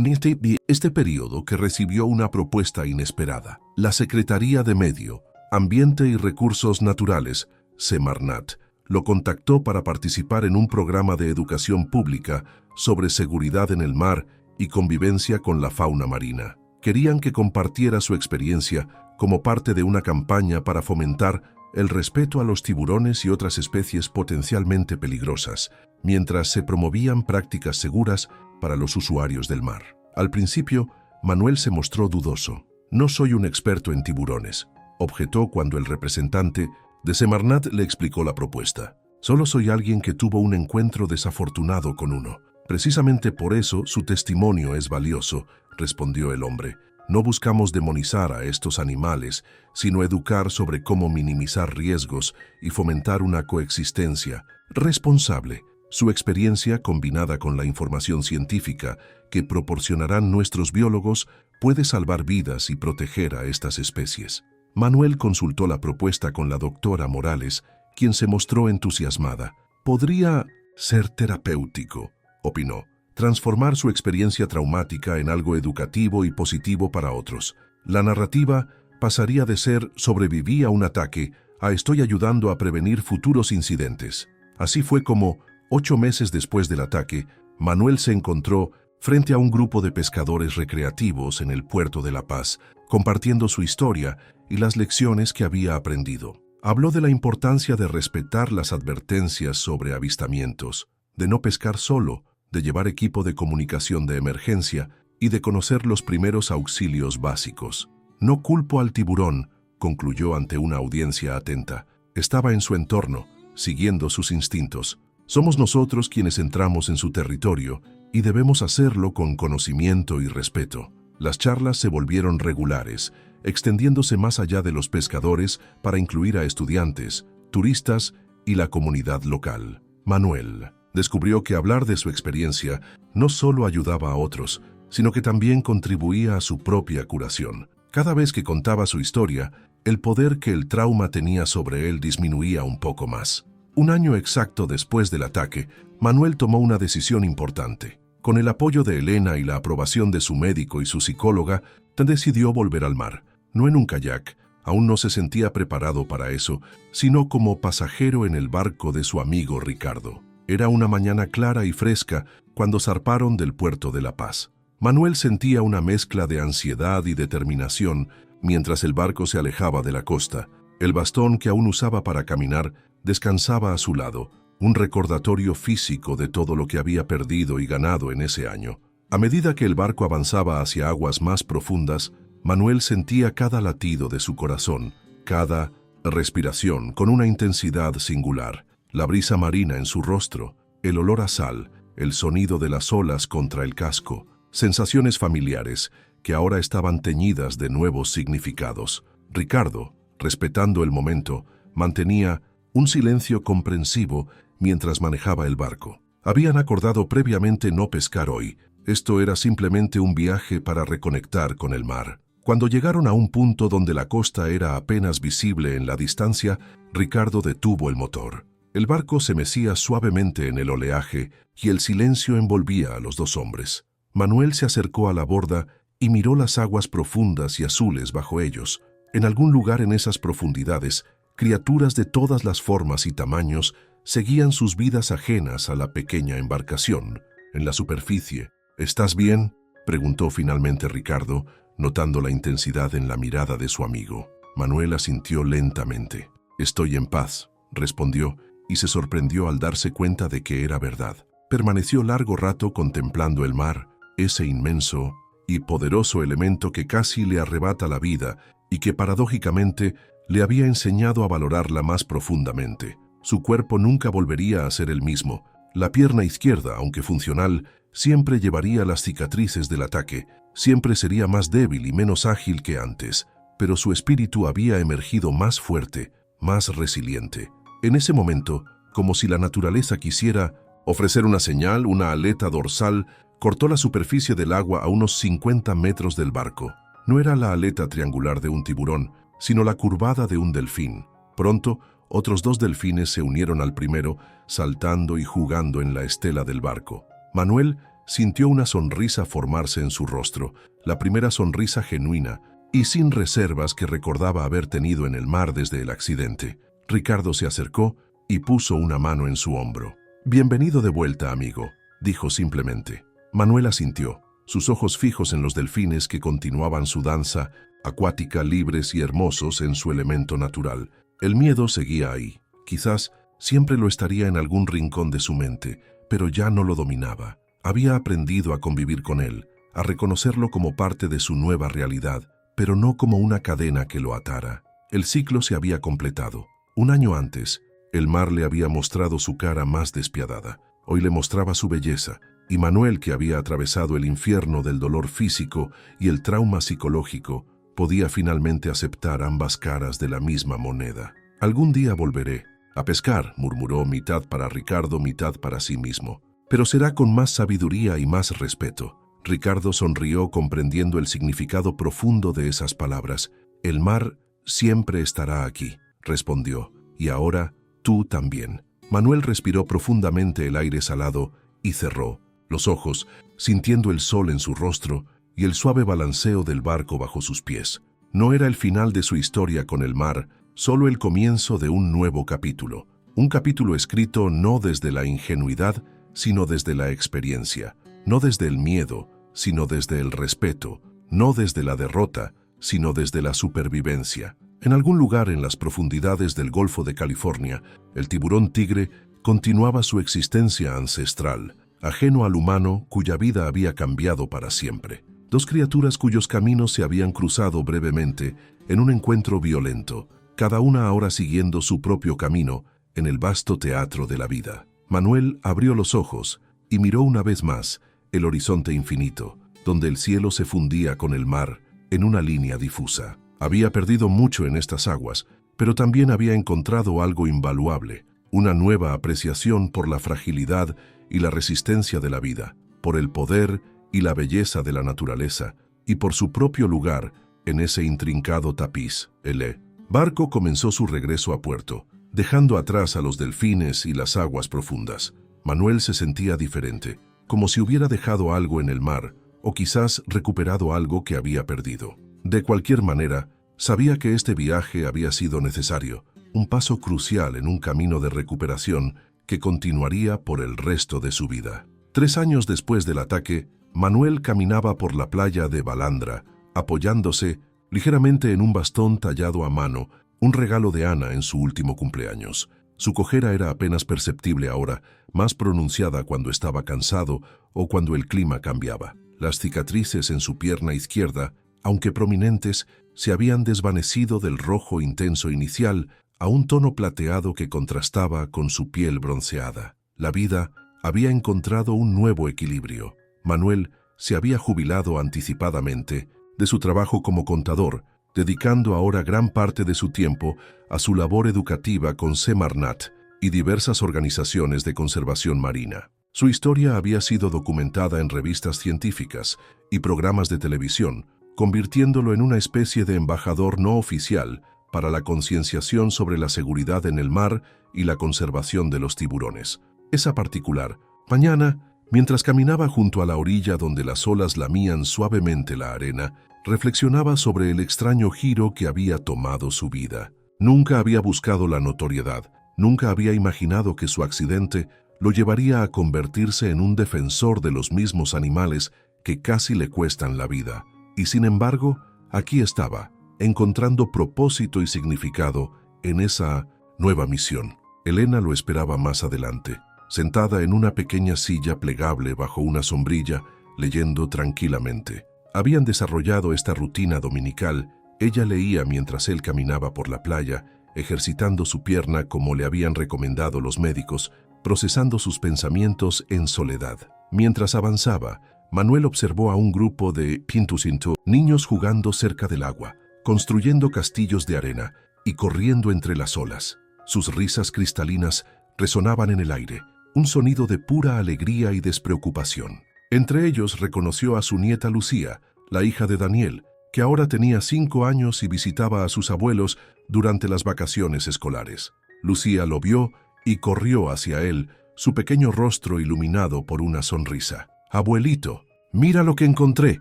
este periodo que recibió una propuesta inesperada. La Secretaría de Medio Ambiente y Recursos Naturales, Semarnat, lo contactó para participar en un programa de educación pública sobre seguridad en el mar y convivencia con la fauna marina. Querían que compartiera su experiencia como parte de una campaña para fomentar el respeto a los tiburones y otras especies potencialmente peligrosas, mientras se promovían prácticas seguras para los usuarios del mar. Al principio, Manuel se mostró dudoso. «No soy un experto en tiburones», objetó cuando el representante de Semarnat le explicó la propuesta. «Solo soy alguien que tuvo un encuentro desafortunado con uno. Precisamente por eso su testimonio es valioso», respondió el hombre. «No buscamos demonizar a estos animales, sino educar sobre cómo minimizar riesgos y fomentar una coexistencia responsable». Su experiencia, combinada con la información científica que proporcionarán nuestros biólogos, puede salvar vidas y proteger a estas especies. Manuel consultó la propuesta con la doctora Morales, quien se mostró entusiasmada. «Podría ser terapéutico», opinó, «transformar su experiencia traumática en algo educativo y positivo para otros. La narrativa pasaría de ser «sobreviví a un ataque» a «estoy ayudando a prevenir futuros incidentes». Así fue como, 8 meses después del ataque, Manuel se encontró frente a un grupo de pescadores recreativos en el puerto de La Paz, compartiendo su historia y las lecciones que había aprendido. Habló de la importancia de respetar las advertencias sobre avistamientos, de no pescar solo, de llevar equipo de comunicación de emergencia y de conocer los primeros auxilios básicos. «No culpo al tiburón», concluyó ante una audiencia atenta. Estaba en su entorno, siguiendo sus instintos. Somos nosotros quienes entramos en su territorio y debemos hacerlo con conocimiento y respeto. Las charlas se volvieron regulares, extendiéndose más allá de los pescadores para incluir a estudiantes, turistas y la comunidad local. Manuel descubrió que hablar de su experiencia no solo ayudaba a otros, sino que también contribuía a su propia curación. Cada vez que contaba su historia, el poder que el trauma tenía sobre él disminuía un poco más. 1 año exacto después del ataque, Manuel tomó una decisión importante. Con el apoyo de Elena y la aprobación de su médico y su psicóloga, decidió volver al mar. No en un kayak, aún no se sentía preparado para eso, sino como pasajero en el barco de su amigo Ricardo. Era una mañana clara y fresca cuando zarparon del puerto de La Paz. Manuel sentía una mezcla de ansiedad y determinación mientras el barco se alejaba de la costa. El bastón que aún usaba para caminar descansaba a su lado, un recordatorio físico de todo lo que había perdido y ganado en ese año. A medida que el barco avanzaba hacia aguas más profundas, Manuel sentía cada latido de su corazón, cada respiración con una intensidad singular, la brisa marina en su rostro, el olor a sal, el sonido de las olas contra el casco, sensaciones familiares que ahora estaban teñidas de nuevos significados. Ricardo, respetando el momento, mantenía un silencio comprensivo mientras manejaba el barco. Habían acordado previamente no pescar hoy. Esto era simplemente un viaje para reconectar con el mar. Cuando llegaron a un punto donde la costa era apenas visible en la distancia, Ricardo detuvo el motor. El barco se mecía suavemente en el oleaje y el silencio envolvía a los dos hombres. Manuel se acercó a la borda y miró las aguas profundas y azules bajo ellos. En algún lugar en esas profundidades, criaturas de todas las formas y tamaños seguían sus vidas ajenas a la pequeña embarcación. En la superficie, ¿estás bien?, preguntó finalmente Ricardo, notando la intensidad en la mirada de su amigo. Manuel asintió lentamente. «Estoy en paz», respondió, y se sorprendió al darse cuenta de que era verdad. Permaneció largo rato contemplando el mar, ese inmenso y poderoso elemento que casi le arrebata la vida y que paradójicamente le había enseñado a valorarla más profundamente. Su cuerpo nunca volvería a ser el mismo. La pierna izquierda, aunque funcional, siempre llevaría las cicatrices del ataque, siempre sería más débil y menos ágil que antes, pero su espíritu había emergido más fuerte, más resiliente. En ese momento, como si la naturaleza quisiera ofrecer una señal, una aleta dorsal cortó la superficie del agua a unos 50 metros del barco. No era la aleta triangular de un tiburón, sino la curvada de un delfín. Pronto, otros dos delfines se unieron al primero, saltando y jugando en la estela del barco. Manuel sintió una sonrisa formarse en su rostro, la primera sonrisa genuina y sin reservas que recordaba haber tenido en el mar desde el accidente. Ricardo se acercó y puso una mano en su hombro. «Bienvenido de vuelta, amigo», dijo simplemente. Manuel asintió, sus ojos fijos en los delfines que continuaban su danza acuática, libres y hermosos en su elemento natural. El miedo seguía ahí. Quizás siempre lo estaría en algún rincón de su mente, pero ya no lo dominaba. Había aprendido a convivir con él, a reconocerlo como parte de su nueva realidad, pero no como una cadena que lo atara. El ciclo se había completado. Un año antes, el mar le había mostrado su cara más despiadada. Hoy le mostraba su belleza, y Manuel, que había atravesado el infierno del dolor físico y el trauma psicológico, podía finalmente aceptar ambas caras de la misma moneda. «Algún día volveré a pescar», murmuró, mitad para Ricardo, mitad para sí mismo. «Pero será con más sabiduría y más respeto». Ricardo sonrió comprendiendo el significado profundo de esas palabras. «El mar siempre estará aquí», respondió, «y ahora tú también». Manuel respiró profundamente el aire salado y cerró los ojos, sintiendo el sol en su rostro y el suave balanceo del barco bajo sus pies. No era el final de su historia con el mar, solo el comienzo de un nuevo capítulo. Un capítulo escrito no desde la ingenuidad, sino desde la experiencia. No desde el miedo, sino desde el respeto. No desde la derrota, sino desde la supervivencia. En algún lugar en las profundidades del Golfo de California, el tiburón tigre continuaba su existencia ancestral, ajeno al humano cuya vida había cambiado para siempre. Dos criaturas cuyos caminos se habían cruzado brevemente en un encuentro violento, cada una ahora siguiendo su propio camino en el vasto teatro de la vida. Manuel abrió los ojos y miró una vez más el horizonte infinito, donde el cielo se fundía con el mar en una línea difusa. Había perdido mucho en estas aguas, pero también había encontrado algo invaluable, una nueva apreciación por la fragilidad y la resistencia de la vida, por el poder y la belleza de la naturaleza, y por su propio lugar en ese intrincado tapiz. El barco comenzó su regreso a puerto, dejando atrás a los delfines y las aguas profundas. Manuel se sentía diferente, como si hubiera dejado algo en el mar, o quizás recuperado algo que había perdido. De cualquier manera, sabía que este viaje había sido necesario, un paso crucial en un camino de recuperación que continuaría por el resto de su vida. 3 años después del ataque, Manuel caminaba por la playa de Balandra, apoyándose ligeramente en un bastón tallado a mano, un regalo de Ana en su último cumpleaños. Su cojera era apenas perceptible ahora, más pronunciada cuando estaba cansado o cuando el clima cambiaba. Las cicatrices en su pierna izquierda, aunque prominentes, se habían desvanecido del rojo intenso inicial a un tono plateado que contrastaba con su piel bronceada. La vida había encontrado un nuevo equilibrio. Manuel se había jubilado anticipadamente de su trabajo como contador, dedicando ahora gran parte de su tiempo a su labor educativa con Semarnat y diversas organizaciones de conservación marina. Su historia había sido documentada en revistas científicas y programas de televisión, convirtiéndolo en una especie de embajador no oficial para la concienciación sobre la seguridad en el mar y la conservación de los tiburones. Esa particular mañana, mientras caminaba junto a la orilla donde las olas lamían suavemente la arena, reflexionaba sobre el extraño giro que había tomado su vida. Nunca había buscado la notoriedad, nunca había imaginado que su accidente lo llevaría a convertirse en un defensor de los mismos animales que casi le cuestan la vida. Y sin embargo, aquí estaba, encontrando propósito y significado en esa nueva misión. Elena lo esperaba más adelante, sentada en una pequeña silla plegable bajo una sombrilla, leyendo tranquilamente. Habían desarrollado esta rutina dominical. Ella leía mientras él caminaba por la playa, ejercitando su pierna como le habían recomendado los médicos, procesando sus pensamientos en soledad. Mientras avanzaba, Manuel observó a un grupo de pintucinto, niños jugando cerca del agua, construyendo castillos de arena y corriendo entre las olas. Sus risas cristalinas resonaban en el aire, un sonido de pura alegría y despreocupación. Entre ellos reconoció a su nieta Lucía, la hija de Daniel, que ahora tenía 5 años y visitaba a sus abuelos durante las vacaciones escolares. Lucía lo vio y corrió hacia él, su pequeño rostro iluminado por una sonrisa. «Abuelito, mira lo que encontré»,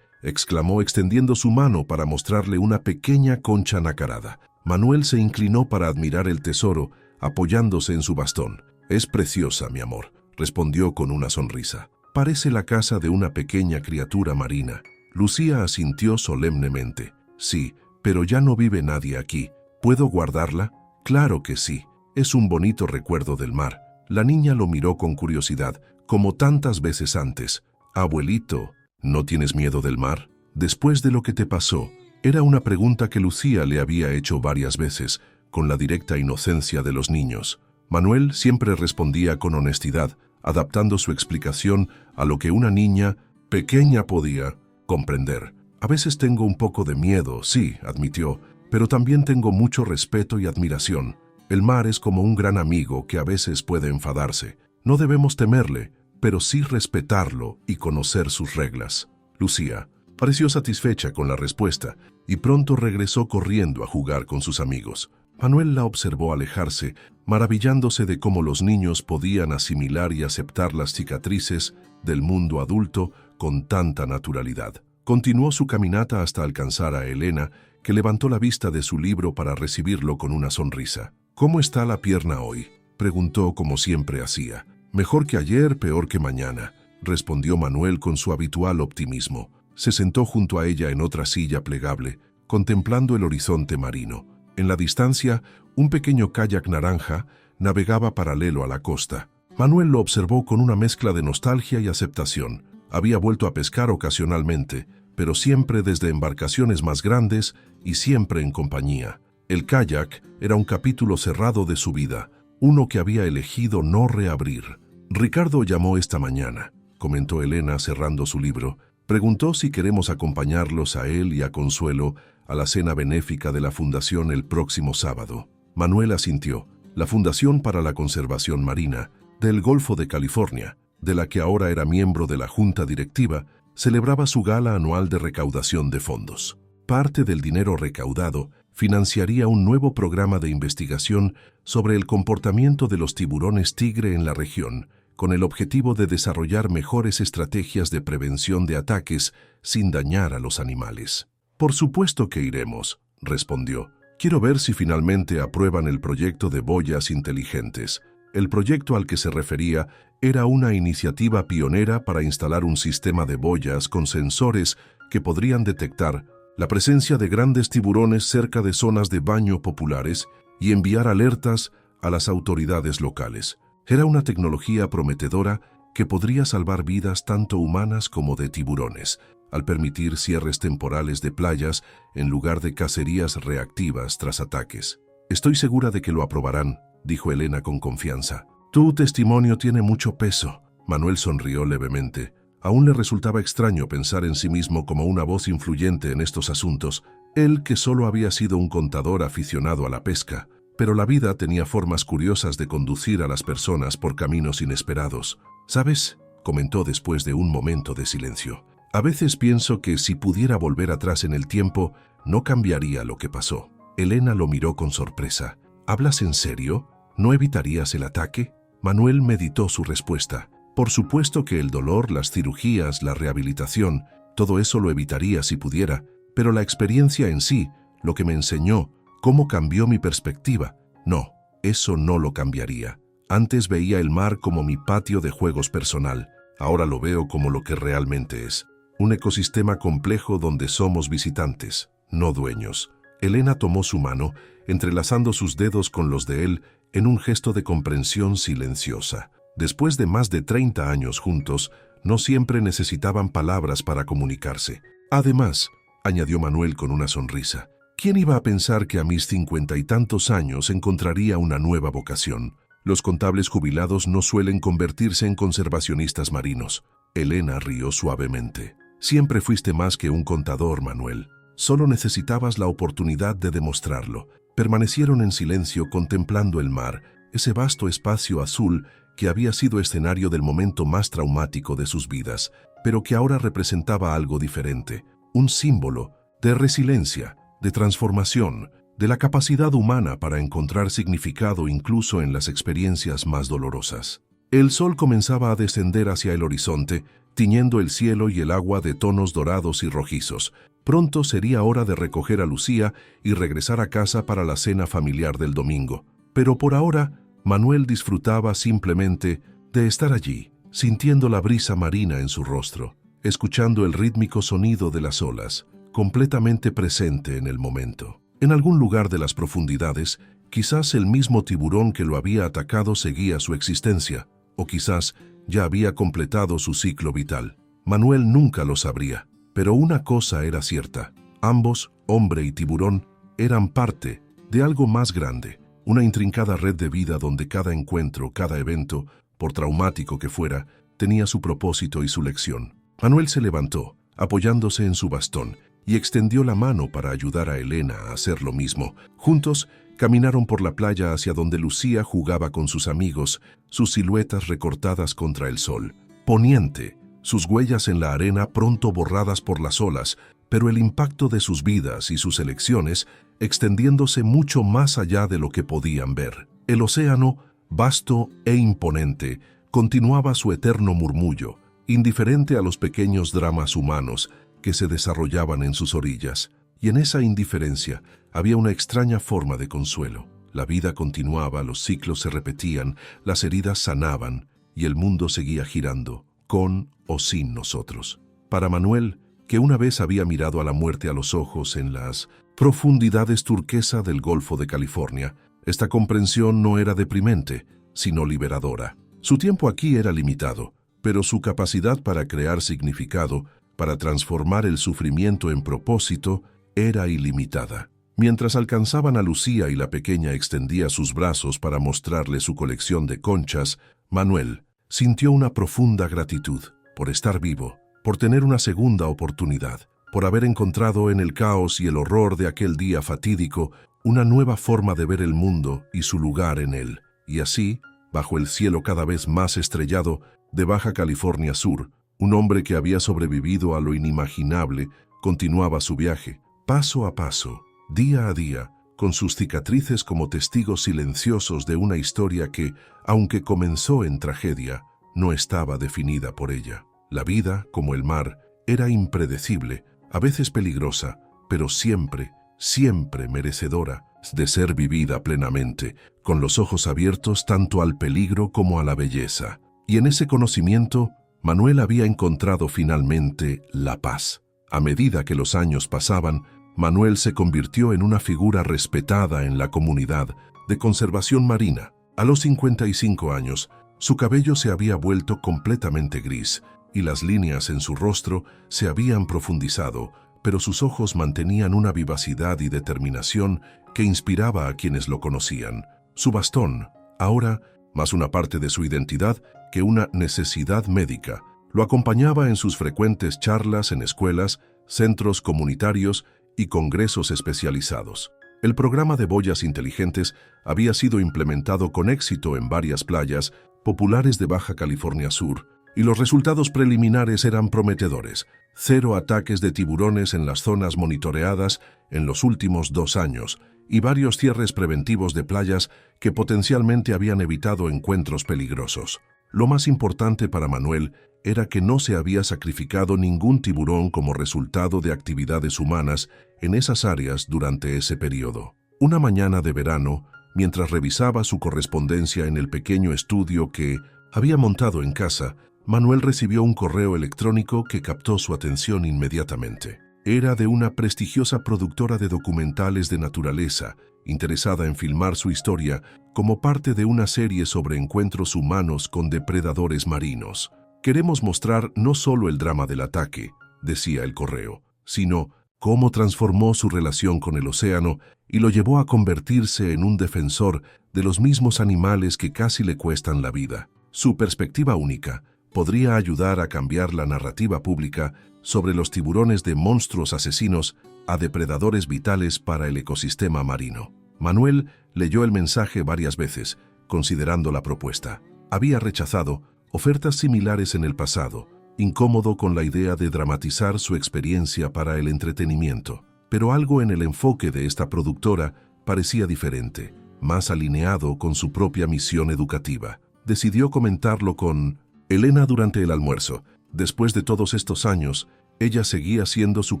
exclamó extendiendo su mano para mostrarle una pequeña concha nacarada. Manuel se inclinó para admirar el tesoro, apoyándose en su bastón. «Es preciosa, mi amor», respondió con una sonrisa. «Parece la casa de una pequeña criatura marina». Lucía asintió solemnemente. «Sí, pero ya no vive nadie aquí. ¿Puedo guardarla?» «Claro que sí. Es un bonito recuerdo del mar». La niña lo miró con curiosidad, como tantas veces antes. «Abuelito, ¿no tienes miedo del mar?» «Después de lo que te pasó», era una pregunta que Lucía le había hecho varias veces, con la directa inocencia de los niños. Manuel siempre respondía con honestidad, adaptando su explicación a lo que una niña pequeña podía comprender. «A veces tengo un poco de miedo», sí, admitió, «pero también tengo mucho respeto y admiración. El mar es como un gran amigo que a veces puede enfadarse. No debemos temerle, pero sí respetarlo y conocer sus reglas». Lucía pareció satisfecha con la respuesta y pronto regresó corriendo a jugar con sus amigos. Manuel la observó alejarse, maravillándose de cómo los niños podían asimilar y aceptar las cicatrices del mundo adulto con tanta naturalidad. Continuó su caminata hasta alcanzar a Elena, que levantó la vista de su libro para recibirlo con una sonrisa. «¿Cómo está la pierna hoy?», preguntó como siempre hacía. «Mejor que ayer, peor que mañana», respondió Manuel con su habitual optimismo. Se sentó junto a ella en otra silla plegable, contemplando el horizonte marino. En la distancia, un pequeño kayak naranja navegaba paralelo a la costa. Manuel lo observó con una mezcla de nostalgia y aceptación. Había vuelto a pescar ocasionalmente, pero siempre desde embarcaciones más grandes y siempre en compañía. El kayak era un capítulo cerrado de su vida, uno que había elegido no reabrir. «Ricardo llamó esta mañana», comentó Elena cerrando su libro. «Preguntó si queremos acompañarlos a él y a Consuelo a la cena benéfica de la Fundación el próximo sábado». Manuel asintió. La Fundación para la Conservación Marina del Golfo de California, de la que ahora era miembro de la Junta Directiva, celebraba su gala anual de recaudación de fondos. Parte del dinero recaudado financiaría un nuevo programa de investigación sobre el comportamiento de los tiburones tigre en la región, con el objetivo de desarrollar mejores estrategias de prevención de ataques sin dañar a los animales. «Por supuesto que iremos», respondió. «Quiero ver si finalmente aprueban el proyecto de boyas inteligentes». El proyecto al que se refería era una iniciativa pionera para instalar un sistema de boyas con sensores que podrían detectar la presencia de grandes tiburones cerca de zonas de baño populares y enviar alertas a las autoridades locales. Era una tecnología prometedora que podría salvar vidas tanto humanas como de tiburones, al permitir cierres temporales de playas en lugar de cacerías reactivas tras ataques. «Estoy segura de que lo aprobarán», dijo Elena con confianza. «Tu testimonio tiene mucho peso». Manuel sonrió levemente. Aún le resultaba extraño pensar en sí mismo como una voz influyente en estos asuntos, él que solo había sido un contador aficionado a la pesca. Pero la vida tenía formas curiosas de conducir a las personas por caminos inesperados. «¿Sabes?», comentó después de un momento de silencio. «A veces pienso que si pudiera volver atrás en el tiempo, no cambiaría lo que pasó». Elena lo miró con sorpresa. «¿Hablas en serio? ¿No evitarías el ataque?». Manuel meditó su respuesta. «Por supuesto que el dolor, las cirugías, la rehabilitación, todo eso lo evitaría si pudiera, pero la experiencia en sí, lo que me enseñó, cómo cambió mi perspectiva, no, eso no lo cambiaría. Antes veía el mar como mi patio de juegos personal, ahora lo veo como lo que realmente es. Un ecosistema complejo donde somos visitantes, no dueños». Elena tomó su mano, entrelazando sus dedos con los de él en un gesto de comprensión silenciosa. Después de más de 30 años juntos, no siempre necesitaban palabras para comunicarse. Además, añadió Manuel con una sonrisa, ¿quién iba a pensar que a mis 50 y tantos años encontraría una nueva vocación? Los contables jubilados no suelen convertirse en conservacionistas marinos. Elena rió suavemente. Siempre fuiste más que un contador, Manuel. Solo necesitabas la oportunidad de demostrarlo. Permanecieron en silencio contemplando el mar, ese vasto espacio azul que había sido escenario del momento más traumático de sus vidas, pero que ahora representaba algo diferente, un símbolo de resiliencia, de transformación, de la capacidad humana para encontrar significado incluso en las experiencias más dolorosas. El sol comenzaba a descender hacia el horizonte, tiñendo el cielo y el agua de tonos dorados y rojizos. Pronto sería hora de recoger a Lucía y regresar a casa para la cena familiar del domingo. Pero por ahora, Manuel disfrutaba simplemente de estar allí, sintiendo la brisa marina en su rostro, escuchando el rítmico sonido de las olas, completamente presente en el momento. En algún lugar de las profundidades, quizás el mismo tiburón que lo había atacado seguía su existencia, o quizás ya había completado su ciclo vital. Manuel nunca lo sabría. Pero una cosa era cierta, ambos, hombre y tiburón, eran parte de algo más grande, una intrincada red de vida donde cada encuentro, cada evento, por traumático que fuera, tenía su propósito y su lección. Manuel se levantó, apoyándose en su bastón, y extendió la mano para ayudar a Elena a hacer lo mismo. Juntos, caminaron por la playa hacia donde Lucía jugaba con sus amigos, sus siluetas recortadas contra el sol. Poniente, sus huellas en la arena pronto borradas por las olas, pero el impacto de sus vidas y sus elecciones extendiéndose mucho más allá de lo que podían ver. El océano, vasto e imponente, continuaba su eterno murmullo, indiferente a los pequeños dramas humanos que se desarrollaban en sus orillas. Y en esa indiferencia había una extraña forma de consuelo. La vida continuaba, los ciclos se repetían, las heridas sanaban y el mundo seguía girando, con o sin nosotros. Para Manuel, que una vez había mirado a la muerte a los ojos en las profundidades turquesa del Golfo de California, esta comprensión no era deprimente, sino liberadora. Su tiempo aquí era limitado, pero su capacidad para crear significado, para transformar el sufrimiento en propósito, era ilimitada. Mientras alcanzaban a Lucía y la pequeña extendía sus brazos para mostrarle su colección de conchas, Manuel sintió una profunda gratitud por estar vivo, por tener una segunda oportunidad, por haber encontrado en el caos y el horror de aquel día fatídico una nueva forma de ver el mundo y su lugar en él. Y así, bajo el cielo cada vez más estrellado de Baja California Sur, un hombre que había sobrevivido a lo inimaginable continuaba su viaje, paso a paso, día a día, con sus cicatrices como testigos silenciosos de una historia que, aunque comenzó en tragedia, no estaba definida por ella. La vida, como el mar, era impredecible, a veces peligrosa, pero siempre, siempre merecedora de ser vivida plenamente, con los ojos abiertos tanto al peligro como a la belleza. Y en ese conocimiento, Manuel había encontrado finalmente la paz. A medida que los años pasaban, Manuel se convirtió en una figura respetada en la comunidad, de conservación marina. A los 55 años, su cabello se había vuelto completamente gris y las líneas en su rostro se habían profundizado, pero sus ojos mantenían una vivacidad y determinación que inspiraba a quienes lo conocían. Su bastón, ahora más una parte de su identidad que una necesidad médica, lo acompañaba en sus frecuentes charlas en escuelas, centros comunitarios y congresos especializados. El programa de boyas inteligentes había sido implementado con éxito en varias playas populares de Baja California Sur, y los resultados preliminares eran prometedores. 0 ataques de tiburones en las zonas monitoreadas en los últimos 2 años, y varios cierres preventivos de playas que potencialmente habían evitado encuentros peligrosos. Lo más importante para Manuel era que no se había sacrificado ningún tiburón como resultado de actividades humanas en esas áreas durante ese periodo. Una mañana de verano, mientras revisaba su correspondencia en el pequeño estudio que había montado en casa, Manuel recibió un correo electrónico que captó su atención inmediatamente. Era de una prestigiosa productora de documentales de naturaleza, interesada en filmar su historia como parte de una serie sobre encuentros humanos con depredadores marinos. Queremos mostrar no solo el drama del ataque, decía el correo, sino cómo transformó su relación con el océano y lo llevó a convertirse en un defensor de los mismos animales que casi le cuestan la vida. Su perspectiva única podría ayudar a cambiar la narrativa pública sobre los tiburones de monstruos asesinos a depredadores vitales para el ecosistema marino. Manuel leyó el mensaje varias veces, considerando la propuesta. Había rechazado ofertas similares en el pasado, incómodo con la idea de dramatizar su experiencia para el entretenimiento. Pero algo en el enfoque de esta productora parecía diferente, más alineado con su propia misión educativa. Decidió comentarlo con Elena durante el almuerzo. Después de todos estos años, ella seguía siendo su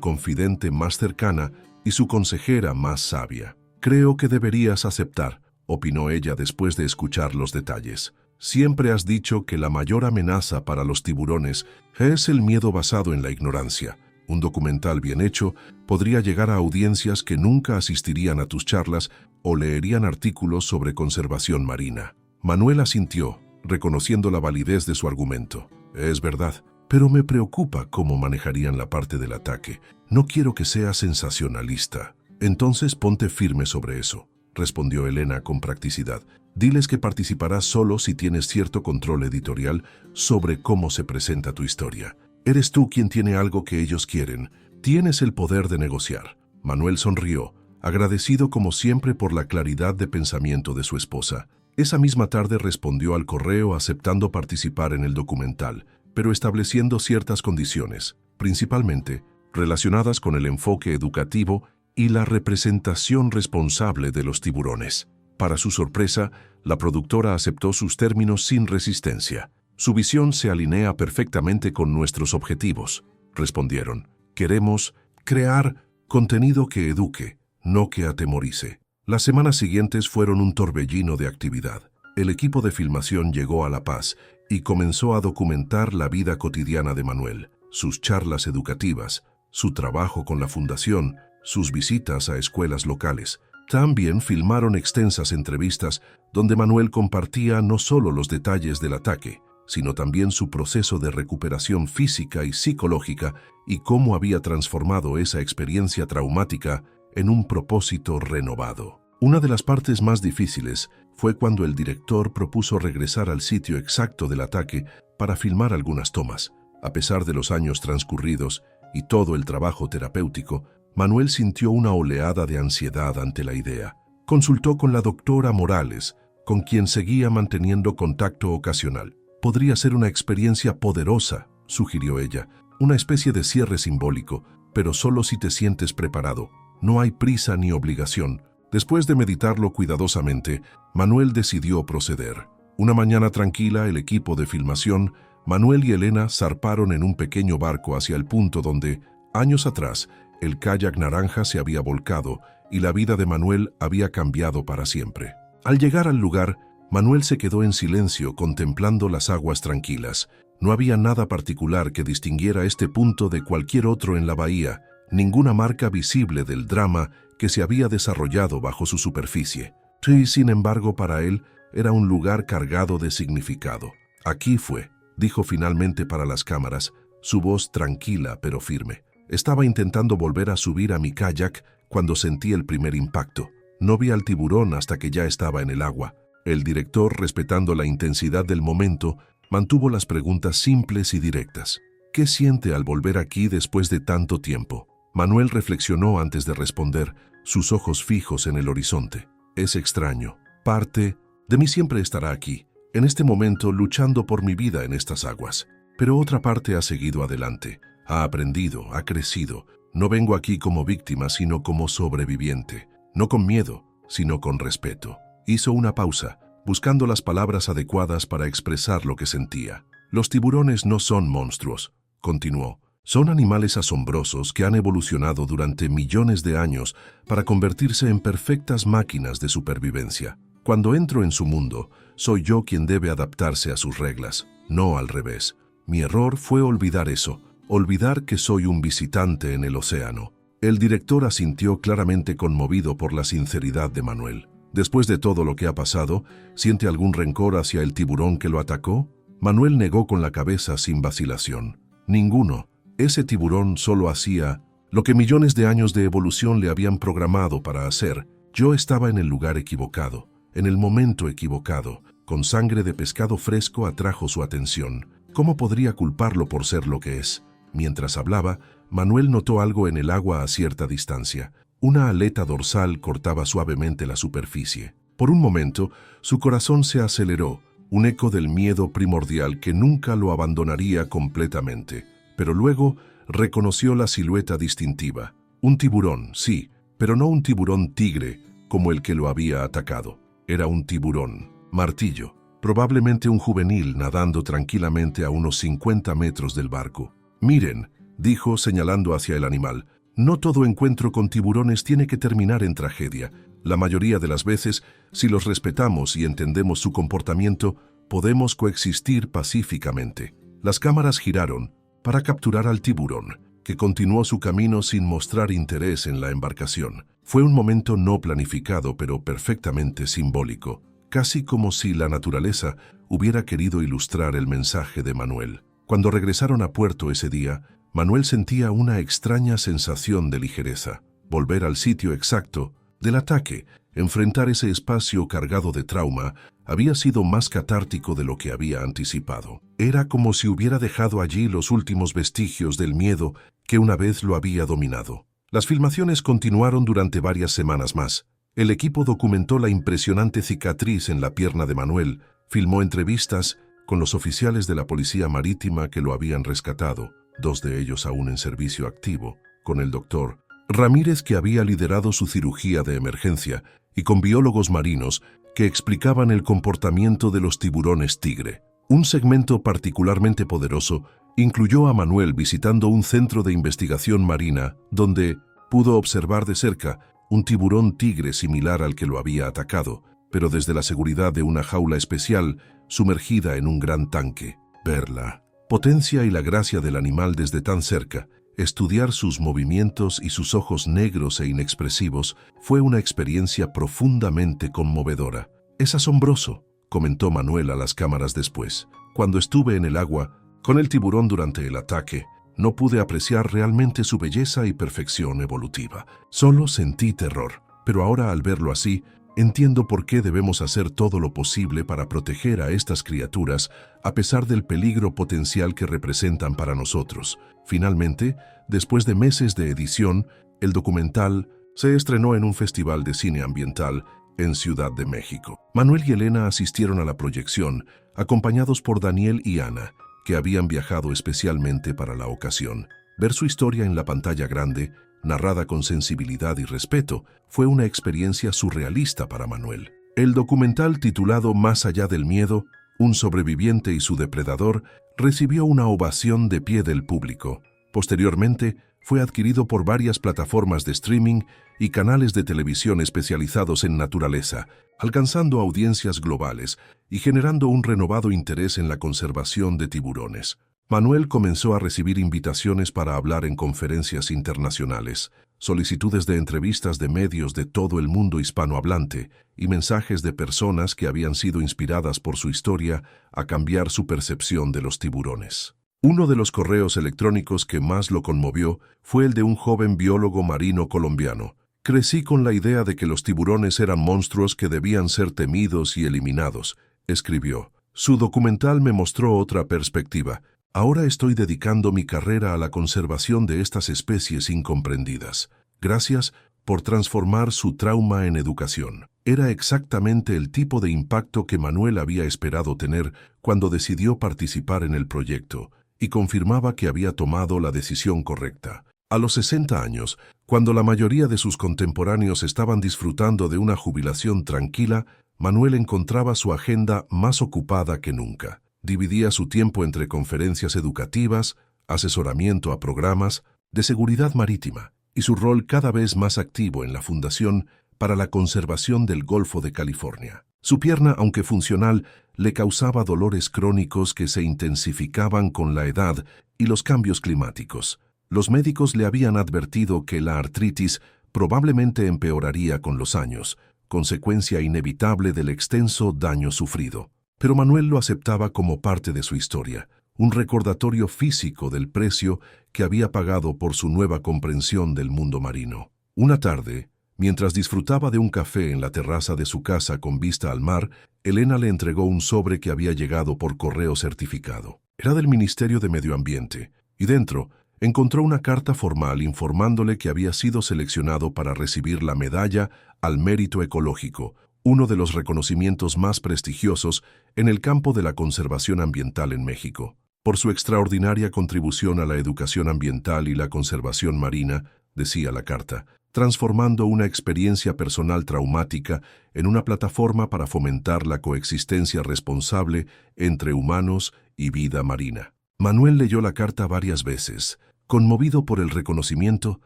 confidente más cercana y su consejera más sabia. «Creo que deberías aceptar», opinó ella después de escuchar los detalles. «Siempre has dicho que la mayor amenaza para los tiburones es el miedo basado en la ignorancia. Un documental bien hecho podría llegar a audiencias que nunca asistirían a tus charlas o leerían artículos sobre conservación marina». Manuel asintió, reconociendo la validez de su argumento. «Es verdad, pero me preocupa cómo manejarían la parte del ataque. No quiero que sea sensacionalista». «Entonces ponte firme sobre eso», respondió Elena con practicidad. «Diles que participarás solo si tienes cierto control editorial sobre cómo se presenta tu historia. Eres tú quien tiene algo que ellos quieren. Tienes el poder de negociar». Manuel sonrió, agradecido como siempre por la claridad de pensamiento de su esposa. Esa misma tarde respondió al correo aceptando participar en el documental, pero estableciendo ciertas condiciones, principalmente relacionadas con el enfoque educativo y la representación responsable de los tiburones. Para su sorpresa, la productora aceptó sus términos sin resistencia. «Su visión se alinea perfectamente con nuestros objetivos», respondieron. «Queremos crear contenido que eduque, no que atemorice». Las semanas siguientes fueron un torbellino de actividad. El equipo de filmación llegó a La Paz y comenzó a documentar la vida cotidiana de Manuel, sus charlas educativas, su trabajo con la fundación, sus visitas a escuelas locales. También filmaron extensas entrevistas donde Manuel compartía no solo los detalles del ataque, sino también su proceso de recuperación física y psicológica y cómo había transformado esa experiencia traumática en un propósito renovado. Una de las partes más difíciles fue cuando el director propuso regresar al sitio exacto del ataque para filmar algunas tomas. A pesar de los años transcurridos y todo el trabajo terapéutico, Manuel sintió una oleada de ansiedad ante la idea. Consultó con la doctora Morales, con quien seguía manteniendo contacto ocasional. «Podría ser una experiencia poderosa», sugirió ella, «una especie de cierre simbólico, pero solo si te sientes preparado. No hay prisa ni obligación». Después de meditarlo cuidadosamente, Manuel decidió proceder. Una mañana tranquila, el equipo de filmación, Manuel y Elena, zarparon en un pequeño barco hacia el punto donde, años atrás, el kayak naranja se había volcado y la vida de Manuel había cambiado para siempre. Al llegar al lugar, Manuel se quedó en silencio contemplando las aguas tranquilas. No había nada particular que distinguiera este punto de cualquier otro en la bahía, ninguna marca visible del drama que se había desarrollado bajo su superficie. Sí, sin embargo, para él era un lugar cargado de significado. Aquí fue, dijo finalmente para las cámaras, su voz tranquila pero firme. Estaba intentando volver a subir a mi kayak cuando sentí el primer impacto. No vi al tiburón hasta que ya estaba en el agua. El director, respetando la intensidad del momento, mantuvo las preguntas simples y directas. ¿Qué siente al volver aquí después de tanto tiempo? Manuel reflexionó antes de responder, sus ojos fijos en el horizonte. Es extraño. Parte de mí siempre estará aquí, en este momento luchando por mi vida en estas aguas. Pero otra parte ha seguido adelante, ha aprendido, ha crecido. No vengo aquí como víctima, sino como sobreviviente. No con miedo, sino con respeto. Hizo una pausa, buscando las palabras adecuadas para expresar lo que sentía. Los tiburones no son monstruos, continuó. Son animales asombrosos que han evolucionado durante millones de años para convertirse en perfectas máquinas de supervivencia. Cuando entro en su mundo, soy yo quien debe adaptarse a sus reglas, no al revés. Mi error fue olvidar eso, olvidar que soy un visitante en el océano. El director asintió claramente conmovido por la sinceridad de Manuel. Después de todo lo que ha pasado, ¿siente algún rencor hacia el tiburón que lo atacó? Manuel negó con la cabeza sin vacilación. Ninguno. Ese tiburón solo hacía lo que millones de años de evolución le habían programado para hacer. Yo estaba en el lugar equivocado, en el momento equivocado. Con sangre de pescado fresco atrajo su atención. ¿Cómo podría culparlo por ser lo que es? Mientras hablaba, Manuel notó algo en el agua a cierta distancia. Una aleta dorsal cortaba suavemente la superficie. Por un momento, su corazón se aceleró, un eco del miedo primordial que nunca lo abandonaría completamente. Pero luego reconoció la silueta distintiva. Un tiburón, sí, pero no un tiburón tigre como el que lo había atacado. Era un tiburón martillo, probablemente un juvenil nadando tranquilamente a unos 50 metros del barco. Miren, dijo señalando hacia el animal, no todo encuentro con tiburones tiene que terminar en tragedia. La mayoría de las veces, si los respetamos y entendemos su comportamiento, podemos coexistir pacíficamente. Las cámaras giraron para capturar al tiburón, que continuó su camino sin mostrar interés en la embarcación. Fue un momento no planificado, pero perfectamente simbólico, casi como si la naturaleza hubiera querido ilustrar el mensaje de Manuel. Cuando regresaron a puerto ese día, Manuel sentía una extraña sensación de ligereza. Volver al sitio exacto del ataque, enfrentar ese espacio cargado de trauma, había sido más catártico de lo que había anticipado. Era como si hubiera dejado allí los últimos vestigios del miedo que una vez lo había dominado. Las filmaciones continuaron durante varias semanas más. El equipo documentó la impresionante cicatriz en la pierna de Manuel, filmó entrevistas con los oficiales de la Policía Marítima que lo habían rescatado, 2 de ellos aún en servicio activo, con el doctor Ramírez que había liderado su cirugía de emergencia y con biólogos marinos que explicaban el comportamiento de los tiburones tigre. Un segmento particularmente poderoso incluyó a Manuel visitando un centro de investigación marina donde pudo observar de cerca un tiburón tigre similar al que lo había atacado, pero desde la seguridad de una jaula especial sumergida en un gran tanque. Verla potencia y la gracia del animal desde tan cerca, estudiar sus movimientos y sus ojos negros e inexpresivos fue una experiencia profundamente conmovedora. Es asombroso, comentó Manuel a las cámaras después. Cuando estuve en el agua con el tiburón durante el ataque, no pude apreciar realmente su belleza y perfección evolutiva. Solo sentí terror, pero ahora al verlo así, entiendo por qué debemos hacer todo lo posible para proteger a estas criaturas a pesar del peligro potencial que representan para nosotros. Finalmente, después de meses de edición, el documental se estrenó en un festival de cine ambiental en Ciudad de México. Manuel y Elena asistieron a la proyección, acompañados por Daniel y Ana, que habían viajado especialmente para la ocasión. Ver su historia en la pantalla grande, narrada con sensibilidad y respeto, fue una experiencia surrealista para Manuel. El documental titulado Más allá del miedo, un sobreviviente y su depredador, recibió una ovación de pie del público. Posteriormente, fue adquirido por varias plataformas de streaming y canales de televisión especializados en naturaleza, alcanzando audiencias globales y generando un renovado interés en la conservación de tiburones. Manuel comenzó a recibir invitaciones para hablar en conferencias internacionales. solicitudes de entrevistas de medios de todo el mundo hispanohablante y mensajes de personas que habían sido inspiradas por su historia a cambiar su percepción de los tiburones. Uno de los correos electrónicos que más lo conmovió fue el de un joven biólogo marino colombiano. Crecí con la idea de que los tiburones eran monstruos que debían ser temidos y eliminados, escribió. Su documental me mostró otra perspectiva. Ahora estoy dedicando mi carrera a la conservación de estas especies incomprendidas. Gracias por transformar su trauma en educación. Era exactamente el tipo de impacto que Manuel había esperado tener cuando decidió participar en el proyecto, y confirmaba que había tomado la decisión correcta. A los 60 años, cuando la mayoría de sus contemporáneos estaban disfrutando de una jubilación tranquila, Manuel encontraba su agenda más ocupada que nunca. Dividía su tiempo entre conferencias educativas, asesoramiento a programas de seguridad marítima y su rol cada vez más activo en la Fundación para la Conservación del Golfo de California. Su pierna, aunque funcional, le causaba dolores crónicos que se intensificaban con la edad y los cambios climáticos. Los médicos le habían advertido que la artritis probablemente empeoraría con los años, consecuencia inevitable del extenso daño sufrido. Pero Manuel lo aceptaba como parte de su historia, un recordatorio físico del precio que había pagado por su nueva comprensión del mundo marino. Una tarde, mientras disfrutaba de un café en la terraza de su casa con vista al mar, Elena le entregó un sobre que había llegado por correo certificado. Era del Ministerio de Medio Ambiente, y dentro encontró una carta formal informándole que había sido seleccionado para recibir la Medalla al Mérito Ecológico, uno de los reconocimientos más prestigiosos en el campo de la conservación ambiental en México. Por su extraordinaria contribución a la educación ambiental y la conservación marina, decía la carta, transformando una experiencia personal traumática en una plataforma para fomentar la coexistencia responsable entre humanos y vida marina. Manuel leyó la carta varias veces, conmovido por el reconocimiento,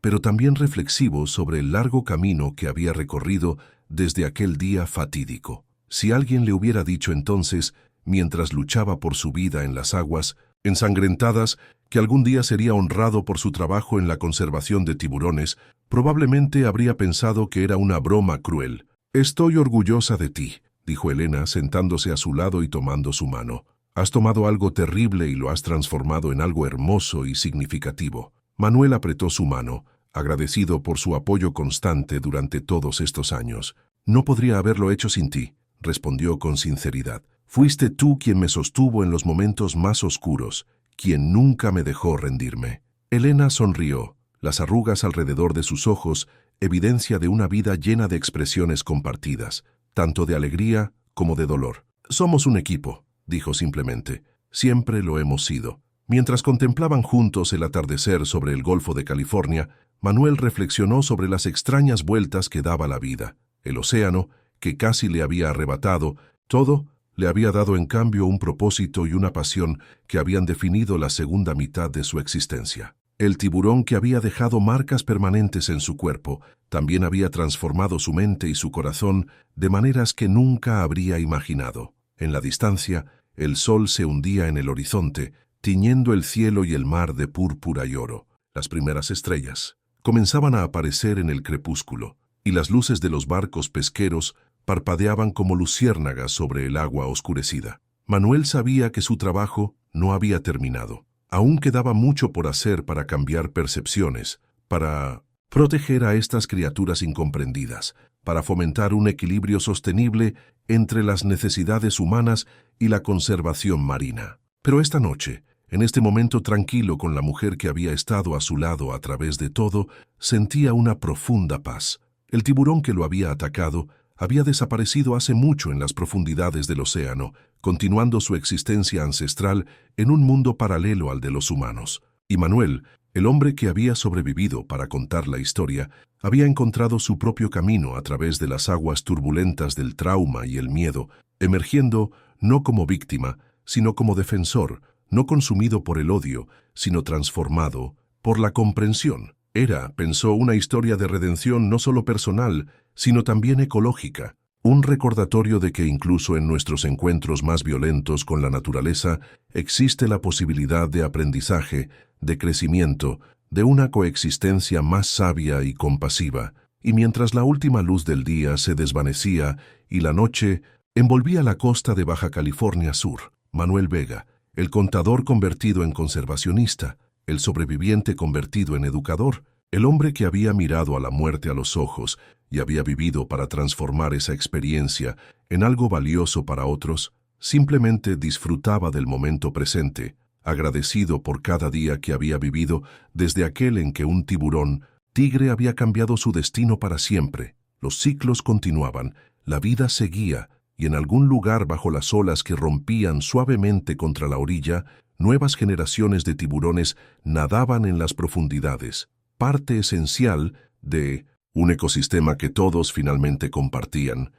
pero también reflexivo sobre el largo camino que había recorrido desde aquel día fatídico. Si alguien le hubiera dicho entonces, mientras luchaba por su vida en las aguas ensangrentadas, que algún día sería honrado por su trabajo en la conservación de tiburones, probablemente habría pensado que era una broma cruel. «Estoy orgullosa de ti», dijo Elena, sentándose a su lado y tomando su mano. «Has tomado algo terrible y lo has transformado en algo hermoso y significativo». Manuel apretó su mano, agradecido por su apoyo constante durante todos estos años. «No podría haberlo hecho sin ti», respondió con sinceridad. «Fuiste tú quien me sostuvo en los momentos más oscuros, quien nunca me dejó rendirme». Elena sonrió, las arrugas alrededor de sus ojos, evidencia de una vida llena de expresiones compartidas, tanto de alegría como de dolor. «Somos un equipo», dijo simplemente. «Siempre lo hemos sido». Mientras contemplaban juntos el atardecer sobre el Golfo de California, Manuel reflexionó sobre las extrañas vueltas que daba la vida. El océano, que casi le había arrebatado, todo le había dado en cambio un propósito y una pasión que habían definido la segunda mitad de su existencia. El tiburón que había dejado marcas permanentes en su cuerpo también había transformado su mente y su corazón de maneras que nunca habría imaginado. En la distancia, el sol se hundía en el horizonte, tiñendo el cielo y el mar de púrpura y oro. Las primeras estrellas comenzaban a aparecer en el crepúsculo, y las luces de los barcos pesqueros parpadeaban como luciérnagas sobre el agua oscurecida. Manuel sabía que su trabajo no había terminado. Aún quedaba mucho por hacer para cambiar percepciones, para proteger a estas criaturas incomprendidas, para fomentar un equilibrio sostenible entre las necesidades humanas y la conservación marina. Pero esta noche, en este momento tranquilo con la mujer que había estado a su lado a través de todo, sentía una profunda paz. El tiburón que lo había atacado había desaparecido hace mucho en las profundidades del océano, continuando su existencia ancestral en un mundo paralelo al de los humanos. Y Manuel, el hombre que había sobrevivido para contar la historia, había encontrado su propio camino a través de las aguas turbulentas del trauma y el miedo, emergiendo no como víctima, sino como defensor, no consumido por el odio, sino transformado por la comprensión. Era, pensó, una historia de redención no solo personal, sino también ecológica, un recordatorio de que incluso en nuestros encuentros más violentos con la naturaleza existe la posibilidad de aprendizaje, de crecimiento, de una coexistencia más sabia y compasiva, y mientras la última luz del día se desvanecía y la noche envolvía la costa de Baja California Sur, Manuel Vega, el contador convertido en conservacionista, el sobreviviente convertido en educador, el hombre que había mirado a la muerte a los ojos y había vivido para transformar esa experiencia en algo valioso para otros, simplemente disfrutaba del momento presente, agradecido por cada día que había vivido desde aquel en que un tiburón tigre había cambiado su destino para siempre. Los ciclos continuaban, la vida seguía, y en algún lugar bajo las olas que rompían suavemente contra la orilla, nuevas generaciones de tiburones nadaban en las profundidades, parte esencial de un ecosistema que todos finalmente compartían.